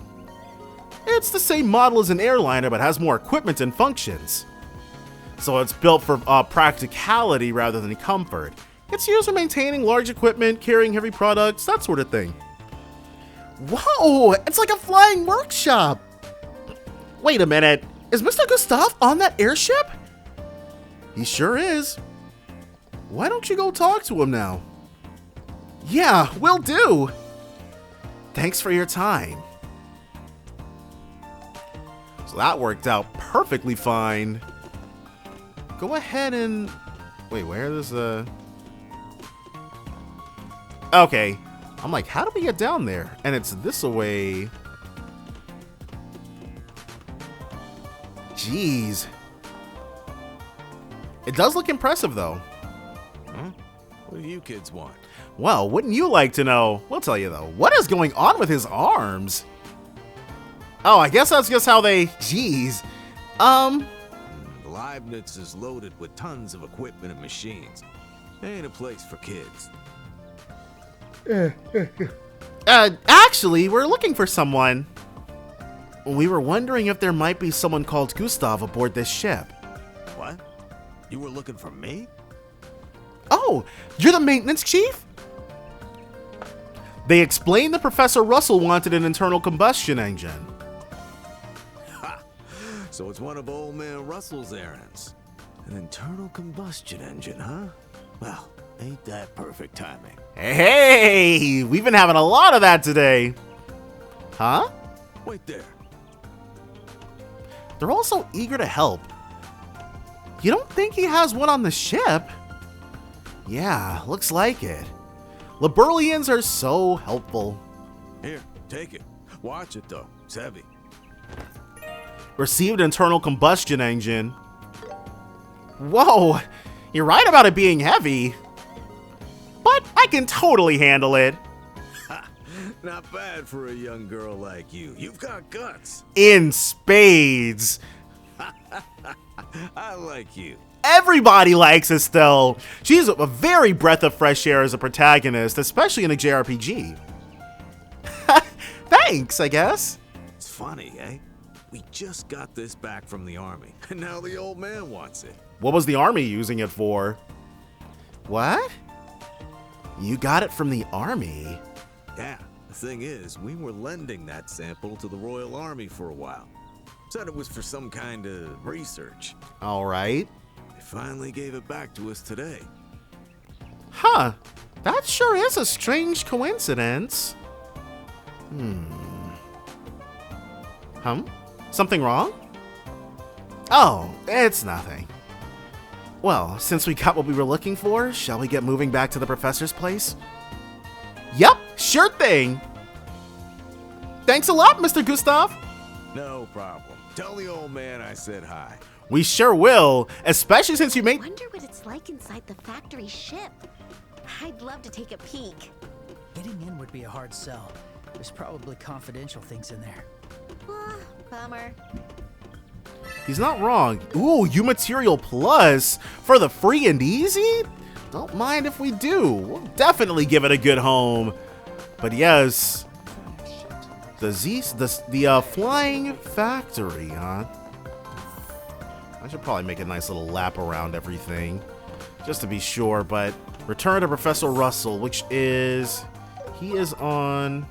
[SPEAKER 1] It's the same model as an airliner, but has more equipment and functions. So it's built for practicality rather than comfort. It's used for maintaining large equipment, carrying heavy products, that sort of thing. Whoa, it's like a flying workshop! Wait a minute, is Mr. Gustav on that airship? He sure is. Why don't you go talk to him now? Yeah, will do. Thanks for your time. So that worked out perfectly fine. Go ahead and... Wait, where is the... Okay. I'm like, how do we get down there? And it's this way. Jeez. It does look impressive, though.
[SPEAKER 9] Huh? What do you kids want?
[SPEAKER 1] Well, wouldn't you like to know? We'll tell you, though. What is going on with his arms? Oh, I guess that's just how they... Jeez.
[SPEAKER 9] Leibniz is loaded with tons of equipment and machines. Ain't a place for kids.
[SPEAKER 1] Actually, we're looking for someone. We were wondering if there might be someone called Gustav aboard this ship.
[SPEAKER 9] What? You were looking for me?
[SPEAKER 1] Oh, you're the maintenance chief? They explained that Professor Russell wanted an internal combustion engine.
[SPEAKER 9] Ha! So it's one of old man Russell's errands. An internal combustion engine, huh? Well, ain't that perfect timing?
[SPEAKER 1] Hey, we've been having a lot of that today. Huh?
[SPEAKER 9] Wait there.
[SPEAKER 1] They're all so eager to help. You don't think he has one on the ship? Yeah, looks like it. Liberlians are so helpful.
[SPEAKER 9] Here, take it. Watch it though. It's heavy.
[SPEAKER 1] Received internal combustion engine. Whoa, you're right about it being heavy. But I can totally handle it.
[SPEAKER 9] Ha! Not bad for a young girl like you. You've got guts.
[SPEAKER 1] In spades.
[SPEAKER 9] I like you.
[SPEAKER 1] Everybody likes Estelle. She's a very breath of fresh air as a protagonist, especially in a JRPG. Thanks, I guess.
[SPEAKER 9] It's funny, eh? We just got this back from the army, and now the old man wants it.
[SPEAKER 1] What was the army using it for? What? You got it from the army?
[SPEAKER 9] Yeah, the thing is, we were lending that sample to the Royal Army for a while. Said it was for some kind of research.
[SPEAKER 1] All right.
[SPEAKER 9] They finally gave it back to us today.
[SPEAKER 1] Huh. That sure is a strange coincidence. Something wrong? Oh, it's nothing. Well, since we got what we were looking for, shall we get moving back to the professor's place? Yep, sure thing. Thanks a lot, Mr. Gustav.
[SPEAKER 9] No problem. Tell the old man I said hi.
[SPEAKER 1] We sure will, especially since you made...
[SPEAKER 7] Wonder what it's like inside the factory ship. I'd love to take a peek.
[SPEAKER 2] Getting in would be a hard sell. There's probably confidential things in there.
[SPEAKER 7] Bummer.
[SPEAKER 1] He's not wrong. Ooh, U Material Plus for the free and easy? Don't mind if we do. We'll definitely give it a good home. But yes, the flying factory, huh? I should probably make a nice little lap around everything, just to be sure. But return to Professor Russell, which is, he is on.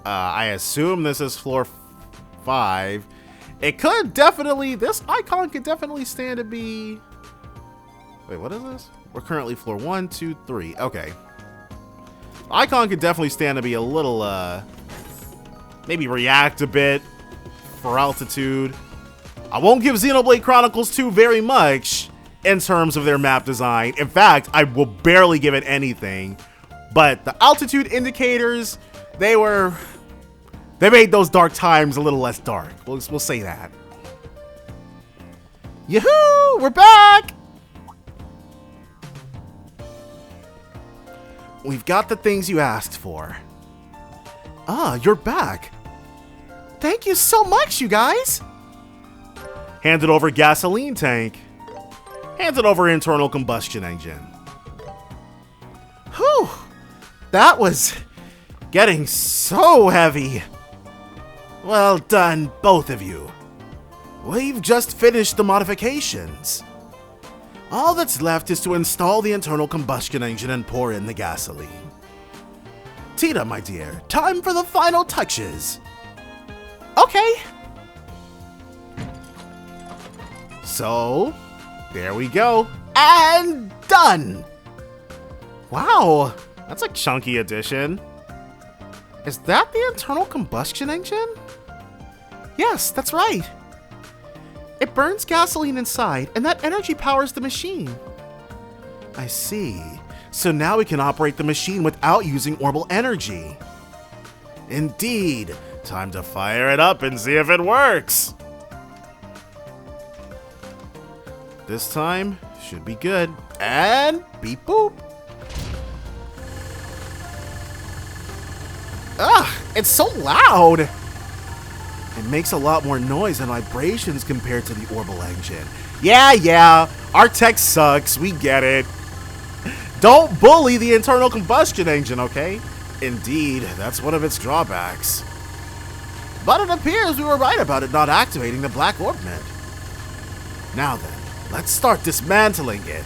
[SPEAKER 1] I assume this is floor 5. It could definitely, this icon could definitely stand to be, wait, what is this? We're currently floor 1, 2, 3. Okay. Icon could definitely stand to be a little, maybe react a bit for altitude. I won't give Xenoblade Chronicles 2 very much in terms of their map design. In fact, I will barely give it anything. But the altitude indicators, they made those dark times a little less dark. We'll say that. Yoo-hoo! We're back! We've got the things you asked for. Ah, you're back. Thank you so much, you guys. Handed over gasoline tank. Handed over internal combustion engine. Whew! That was getting so heavy. Well done, both of you. We've just finished the modifications. All that's left is to install the internal combustion engine and pour in the gasoline. Tita, my dear, time for the final touches. Okay. So, there we go. And done! Wow, that's a chunky addition. Is that the internal combustion engine? Yes, that's right. It burns gasoline inside, and that energy powers the machine. I see. So now we can operate the machine without using orbital energy. Indeed. Time to fire it up and see if it works. This time, should be good. And beep boop. Ugh, it's so loud. It makes a lot more noise and vibrations compared to the orbital engine. Yeah, our tech sucks, we get it. Don't bully the internal combustion engine, okay? Indeed, that's one of its drawbacks. But it appears we were right about it not activating the black orbment. Now then, let's start dismantling it.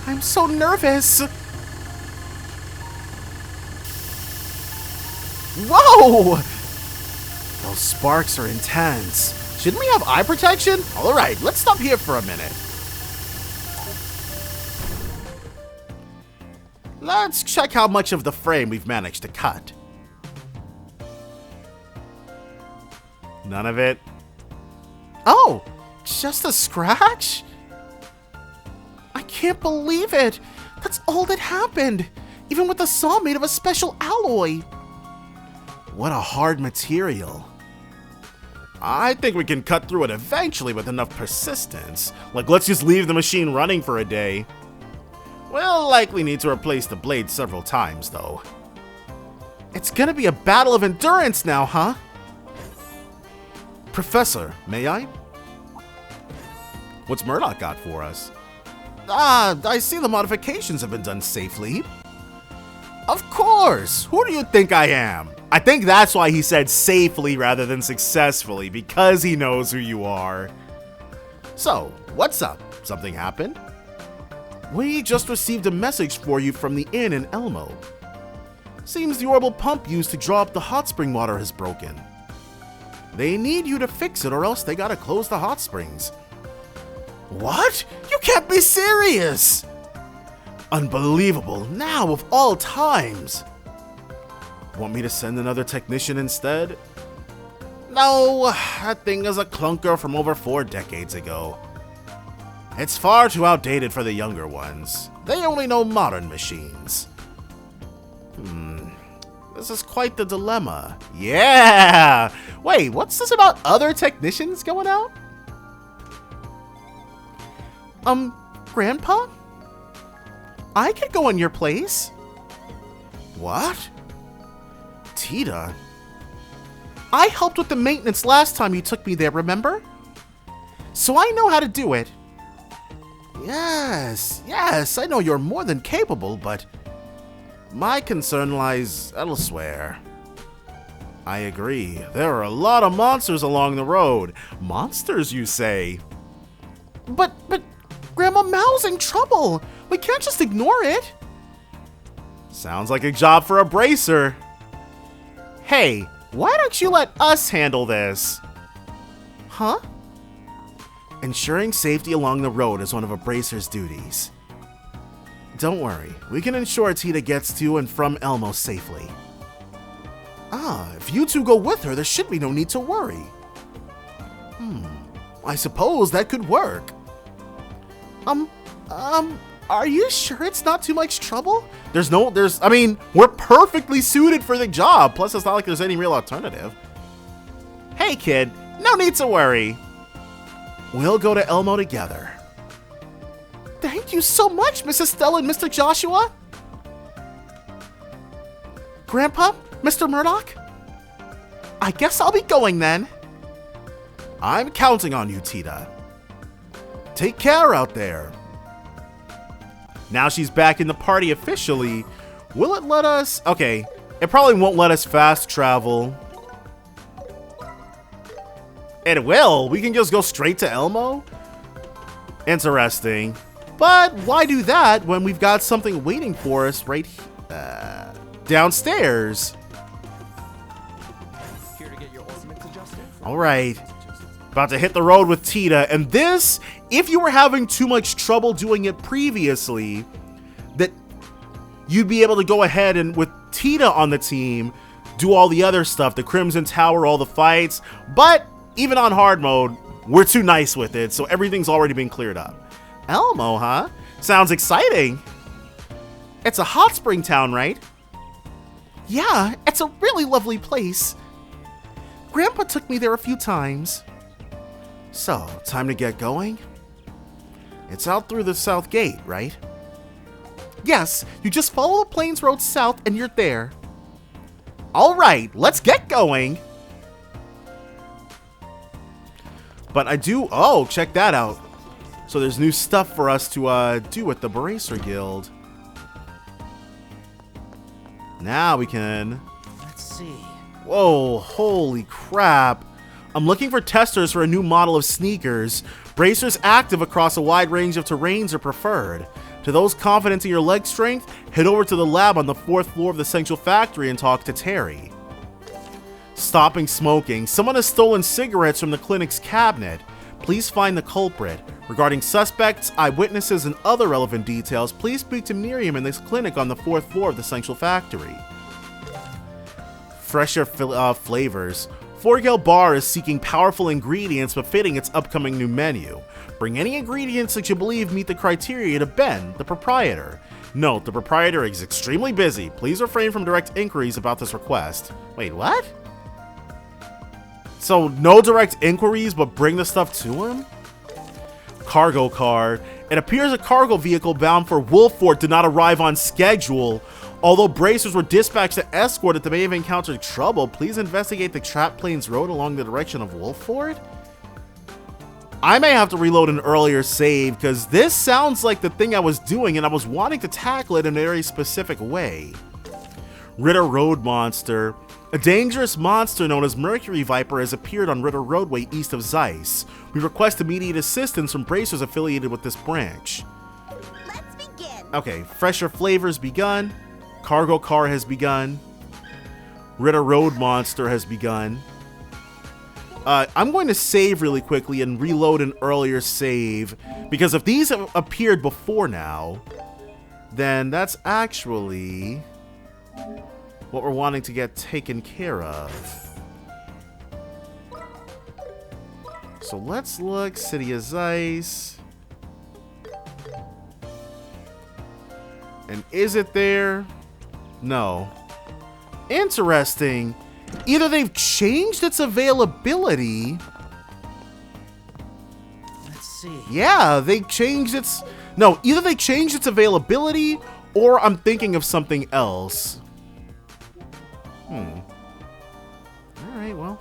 [SPEAKER 1] I'm so nervous. Whoa! Those sparks are intense. Shouldn't we have eye protection? Alright, let's stop here for a minute. Let's check how much of the frame we've managed to cut. None of it. Oh, just a scratch? I can't believe it. That's all that happened. Even with the saw made of a special alloy. What a hard material. I think we can cut through it eventually with enough persistence. Like, let's just leave the machine running for a day. We'll likely need to replace the blade several times, though. It's gonna be a battle of endurance now, huh? Professor, may I? What's Murdoch got for us? I see the modifications have been done safely. Of course! Who do you think I am? I think that's why he said safely rather than successfully, because he knows who you are. So, what's up? Something happened? We just received a message for you from the inn in Elmo. Seems the orbital pump used to draw up the hot spring water has broken. They need you to fix it or else they gotta close the hot springs. What? You can't be serious! Unbelievable, now of all times! Want me to send another technician instead? No, that thing is a clunker from over 4 decades ago. It's far too outdated for the younger ones. They only know modern machines. This is quite the dilemma. Yeah! Wait, what's this about other technicians going out? Grandpa? I could go in your place. What? Tita? I helped with the maintenance last time you took me there, remember? So I know how to do it. Yes, I know you're more than capable, but my concern lies elsewhere. I agree. There are a lot of monsters along the road. Monsters, you say? But Grandma Mao's in trouble. We can't just ignore it. Sounds like a job for a bracer. Hey, why don't you let us handle this? Huh? Ensuring safety along the road is one of a bracer's duties. Don't worry, we can ensure Tita gets to and from Elmo safely. If you two go with her, there should be no need to worry. I suppose that could work. Are you sure it's not too much trouble? I mean, we're perfectly suited for the job. Plus, it's not like there's any real alternative. Hey, kid, no need to worry. We'll go to Elmo together. Thank you so much, Mrs. Stella and Mr. Joshua. Grandpa, Mr. Murdoch? I guess I'll be going then. I'm counting on you, Tita. Take care out there. Now she's back in the party officially. Will it let us? Okay, it probably won't let us fast travel. It will. We can just go straight to Elmo? Interesting. But why do that when we've got something waiting for us right downstairs?
[SPEAKER 5] Here to get your ornaments adjusted?
[SPEAKER 1] All right. About to hit the road with Tita. And this, if you were having too much trouble doing it previously, that you'd be able to go ahead and, with Tita on the team, do all the other stuff, the Crimson Tower, all the fights. But even on hard mode, we're too nice with it, so everything's already been cleared up. Elmo, huh? Sounds exciting. It's a hot spring town, right? Yeah, it's a really lovely place. Grandpa took me there a few times. So, time to get going? It's out through the south gate, right? Yes, you just follow the Plains Road south and you're there. All right, let's get going. But I do, oh, check that out. So there's new stuff for us to do with the Bracer Guild. Now we can...
[SPEAKER 2] Let's see.
[SPEAKER 1] Whoa, holy crap. I'm looking for testers for a new model of sneakers. Bracers active across a wide range of terrains are preferred. To those confident in your leg strength, head over to the lab on the 4th floor of the Central Factory and talk to Terry. Stopping smoking. Someone has stolen cigarettes from the clinic's cabinet. Please find the culprit. Regarding suspects, eyewitnesses, and other relevant details, please speak to Miriam in this clinic on the 4th floor of the Central Factory. Fresher flavors. Forgale Bar is seeking powerful ingredients befitting its upcoming new menu. Bring any ingredients that you believe meet the criteria to Ben, the proprietor. Note, the proprietor is extremely busy. Please refrain from direct inquiries about this request. Wait, what? So, no direct inquiries, but bring the stuff to him? Cargo car. It appears a cargo vehicle bound for Wolford did not arrive on schedule. Although bracers were dispatched to escort it, they may have encountered trouble. Please investigate the Trap Plains Road along the direction of Wolford. I may have to reload an earlier save, because this sounds like the thing I was doing, and I was wanting to tackle it in a very specific way. Ritter Road Monster. A dangerous monster known as Mercury Viper has appeared on Ritter Roadway east of Zeiss. We request immediate assistance from bracers affiliated with this branch.
[SPEAKER 7] Let's begin.
[SPEAKER 1] Okay, fresher flavors begun. Cargo car has begun. Ritter Road Monster has begun. I'm going to save really quickly and reload an earlier save, because if these have appeared before now, then that's actually what we're wanting to get taken care of. So let's look. City of Ice. And is it there? No. Interesting. Either they've changed its availability.
[SPEAKER 2] Let's see.
[SPEAKER 1] Yeah, they changed its... No, either they changed its availability, or I'm thinking of something else. Alright, well.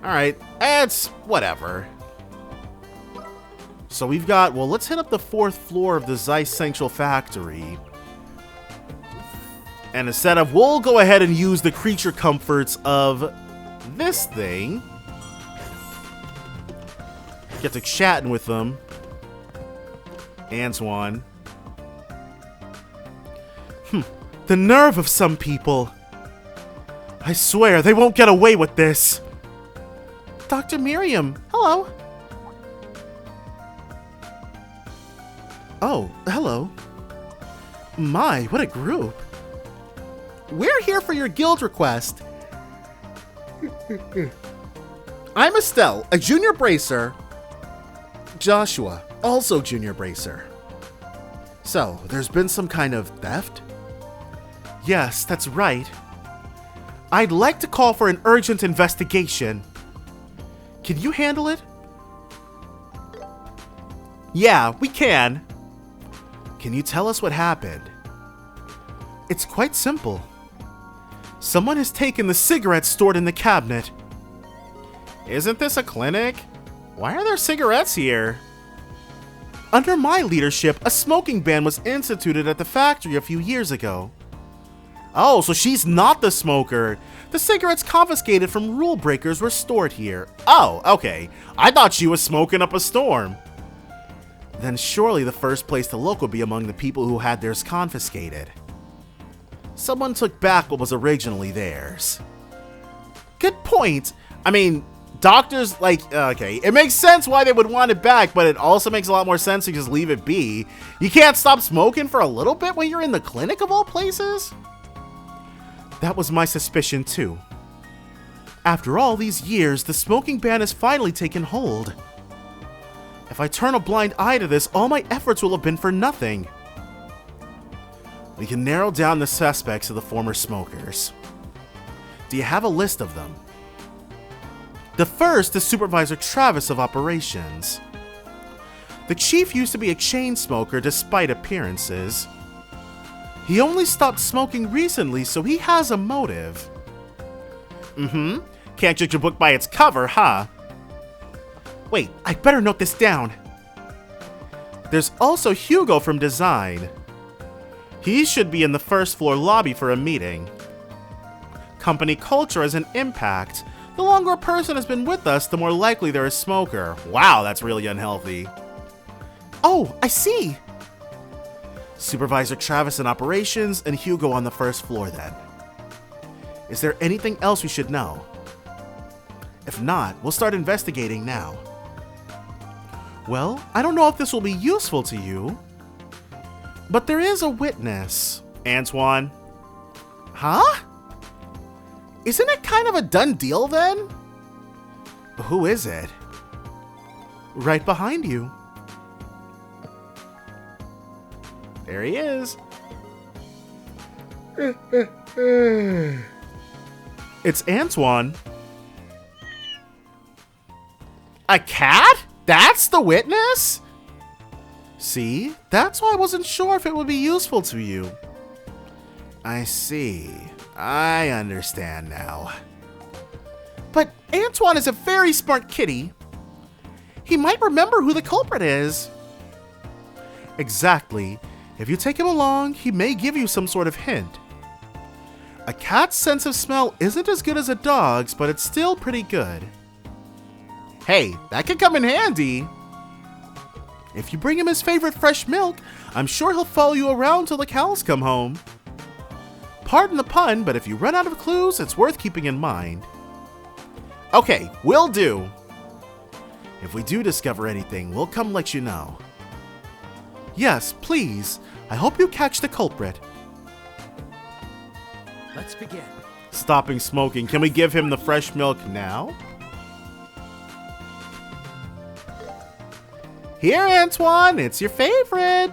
[SPEAKER 1] Alright, it's whatever. So we've got... Well, let's hit up the 4th floor of the Zeiss Central Factory. And instead of... We'll go ahead and use the creature comforts of this thing. Get to chatting with them. Antoine. The nerve of some people. I swear, they won't get away with this. Dr. Miriam, hello. Oh, hello. My, what a group. We're here for your guild request. I'm Estelle, a junior bracer. Joshua, also junior bracer. So, there's been some kind of theft? Yes, that's right. I'd like to call for an urgent investigation. Can you handle it? Yeah, we can. Can you tell us what happened? It's quite simple. Someone has taken the cigarettes stored in the cabinet. Isn't this a clinic? Why are there cigarettes here? Under my leadership, a smoking ban was instituted at the factory a few years ago. Oh, so she's not the smoker. The cigarettes confiscated from rule breakers were stored here. Oh, okay. I thought she was smoking up a storm. Then surely the first place to look would be among the people who had theirs confiscated. Someone took back what was originally theirs. Good point. I mean, doctors, like, okay, it makes sense why they would want it back, but it also makes a lot more sense to just leave it be. You can't stop smoking for a little bit when you're in the clinic of all places? That was my suspicion too. After all these years, the smoking ban has finally taken hold. If I turn a blind eye to this, all my efforts will have been for nothing. We can narrow down the suspects of the former smokers. Do you have a list of them? The first is Supervisor Travis of Operations. The chief used to be a chain smoker despite appearances. He only stopped smoking recently, so he has a motive. Can't judge a book by its cover, huh? Wait, I better note this down. There's also Hugo from Design. He should be in the 1st floor lobby for a meeting. Company culture has an impact. The longer a person has been with us, the more likely they're a smoker. Wow, that's really unhealthy. Oh, I see. Supervisor Travis in Operations and Hugo on the 1st floor then. Is there anything else we should know? If not, we'll start investigating now. Well, I don't know if this will be useful to you, but there is a witness. Antoine. Huh? Isn't it kind of a done deal then? Who is it? Right behind you. There he is. It's Antoine. A cat? That's the witness? See? That's why I wasn't sure if it would be useful to you. I see. I understand now. But Antoine is a very smart kitty. He might remember who the culprit is. Exactly. If you take him along, he may give you some sort of hint. A cat's sense of smell isn't as good as a dog's, but it's still pretty good. Hey, that could come in handy. If you bring him his favorite fresh milk, I'm sure he'll follow you around till the cows come home. Pardon the pun, but if you run out of clues, it's worth keeping in mind. Okay, will do. If we do discover anything, we'll come let you know. Yes, please. I hope you catch the culprit.
[SPEAKER 2] Let's begin.
[SPEAKER 1] Stopping smoking. Can we give him the fresh milk now? Here, Antoine, it's your favorite.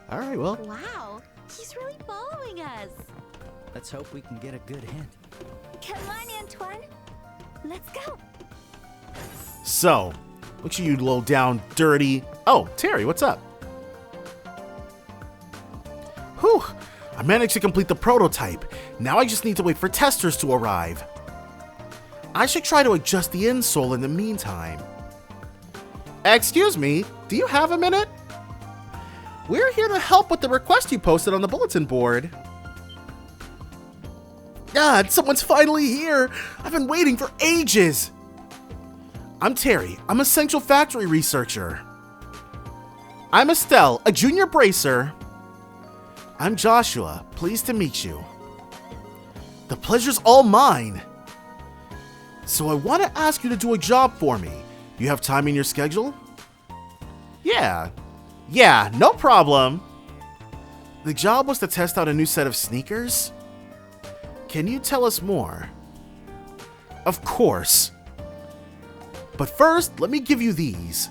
[SPEAKER 1] All right, well.
[SPEAKER 7] Wow, he's really following us.
[SPEAKER 2] Let's hope we can get a good hint.
[SPEAKER 3] Come on, Antoine. Let's go.
[SPEAKER 1] So, look at you low down, dirty. Oh, Terry, what's up? Whew, I managed to complete the prototype. Now I just need to wait for testers to arrive. I should try to adjust the insole in the meantime. Excuse me, do you have a minute? We're here to help with the request you posted on the bulletin board. God, someone's finally here. I've been waiting for ages. I'm Terry. I'm a Central Factory researcher. I'm Estelle, a junior bracer. I'm Joshua. Pleased to meet you. The pleasure's all mine. So I want to ask you to do a job for me. You have time in your schedule? Yeah, no problem. The job was to test out a new set of sneakers? Can you tell us more? Of course. But first, let me give you these.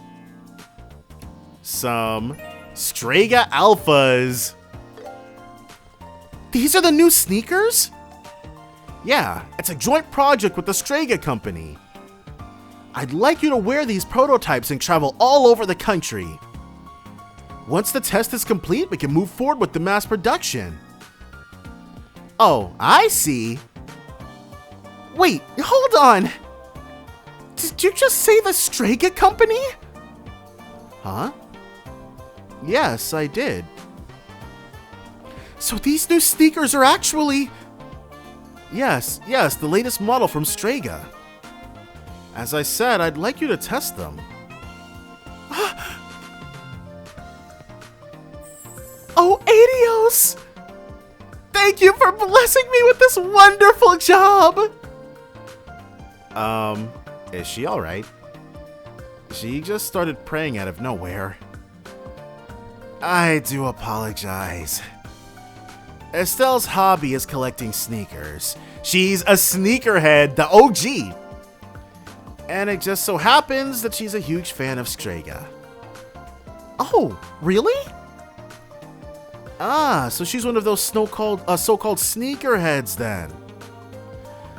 [SPEAKER 1] Some Strega Alphas. These are the new sneakers? Yeah, it's a joint project with the Strega company. I'd like you to wear these prototypes and travel all over the country. Once the test is complete, we can move forward with the mass production. Oh, I see. Wait, hold on. Did you just say the Strega company? Huh? Yes, I did. So these new sneakers are actually... Yes, the latest model from Strega. As I said, I'd like you to test them. Oh, Adios! Thank you for blessing me with this wonderful job! Is she alright? She just started praying out of nowhere. I do apologize. Estelle's hobby is collecting sneakers. She's a sneakerhead, the OG. And it just so happens that she's a huge fan of Strega. Oh, really? Ah, so she's one of those so-called sneakerheads then.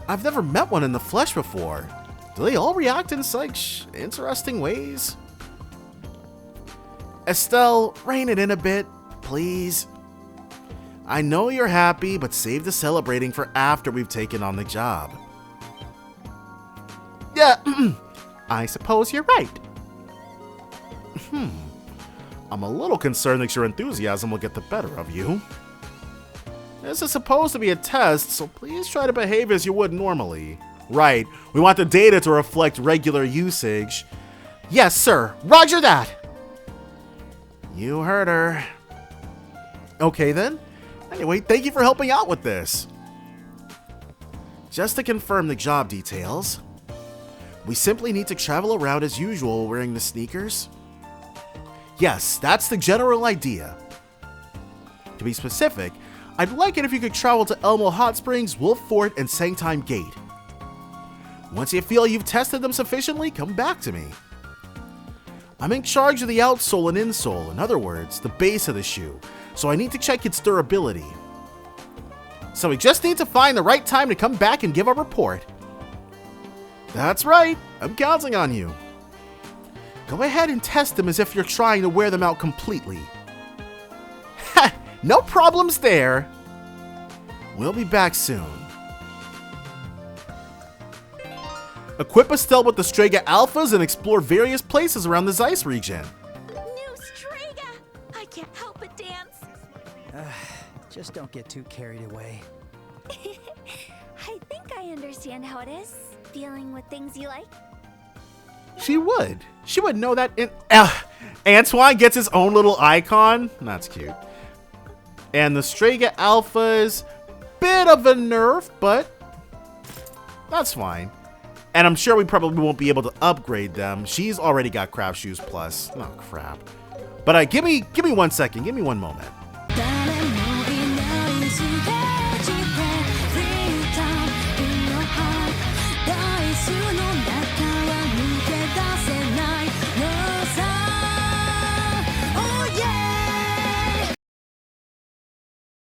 [SPEAKER 1] I've never met one in the flesh before. Do they all react in such interesting ways? Estelle, rein it in a bit, please. I know you're happy, but save the celebrating for after we've taken on the job. Yeah, I suppose you're right. I'm a little concerned that your enthusiasm will get the better of you. This is supposed to be a test, so please try to behave as you would normally. Right, we want the data to reflect regular usage. Yes, sir, roger that! You heard her. Okay then. Anyway, thank you for helping out with this. Just to confirm the job details, we simply need to travel around as usual wearing the sneakers. Yes, that's the general idea. To be specific, I'd like it if you could travel to Elmo Hot Springs, Wolf Fort, and Sangtime Gate. Once you feel you've tested them sufficiently, come back to me. I'm in charge of the outsole and insole, in other words, the base of the shoe, so I need to check its durability. So we just need to find the right time to come back and give a report. That's right, I'm counting on you. Go ahead and test them as if you're trying to wear them out completely. Ha! No problems there. We'll be back soon. Equip Estelle with the Strega Alphas and explore various places around the Zeiss region.
[SPEAKER 7] New Strega! I can't help but dance.
[SPEAKER 2] Just don't get too carried away.
[SPEAKER 3] I think I understand how it is, dealing with things you like.
[SPEAKER 1] She would. She would know that Antoine gets his own little icon. That's cute. And the Strega Alphas, bit of a nerf, but that's fine. And I'm sure we probably won't be able to upgrade them. She's already got Craft Shoes Plus. Oh, crap. But give me 1 second. Give me one moment.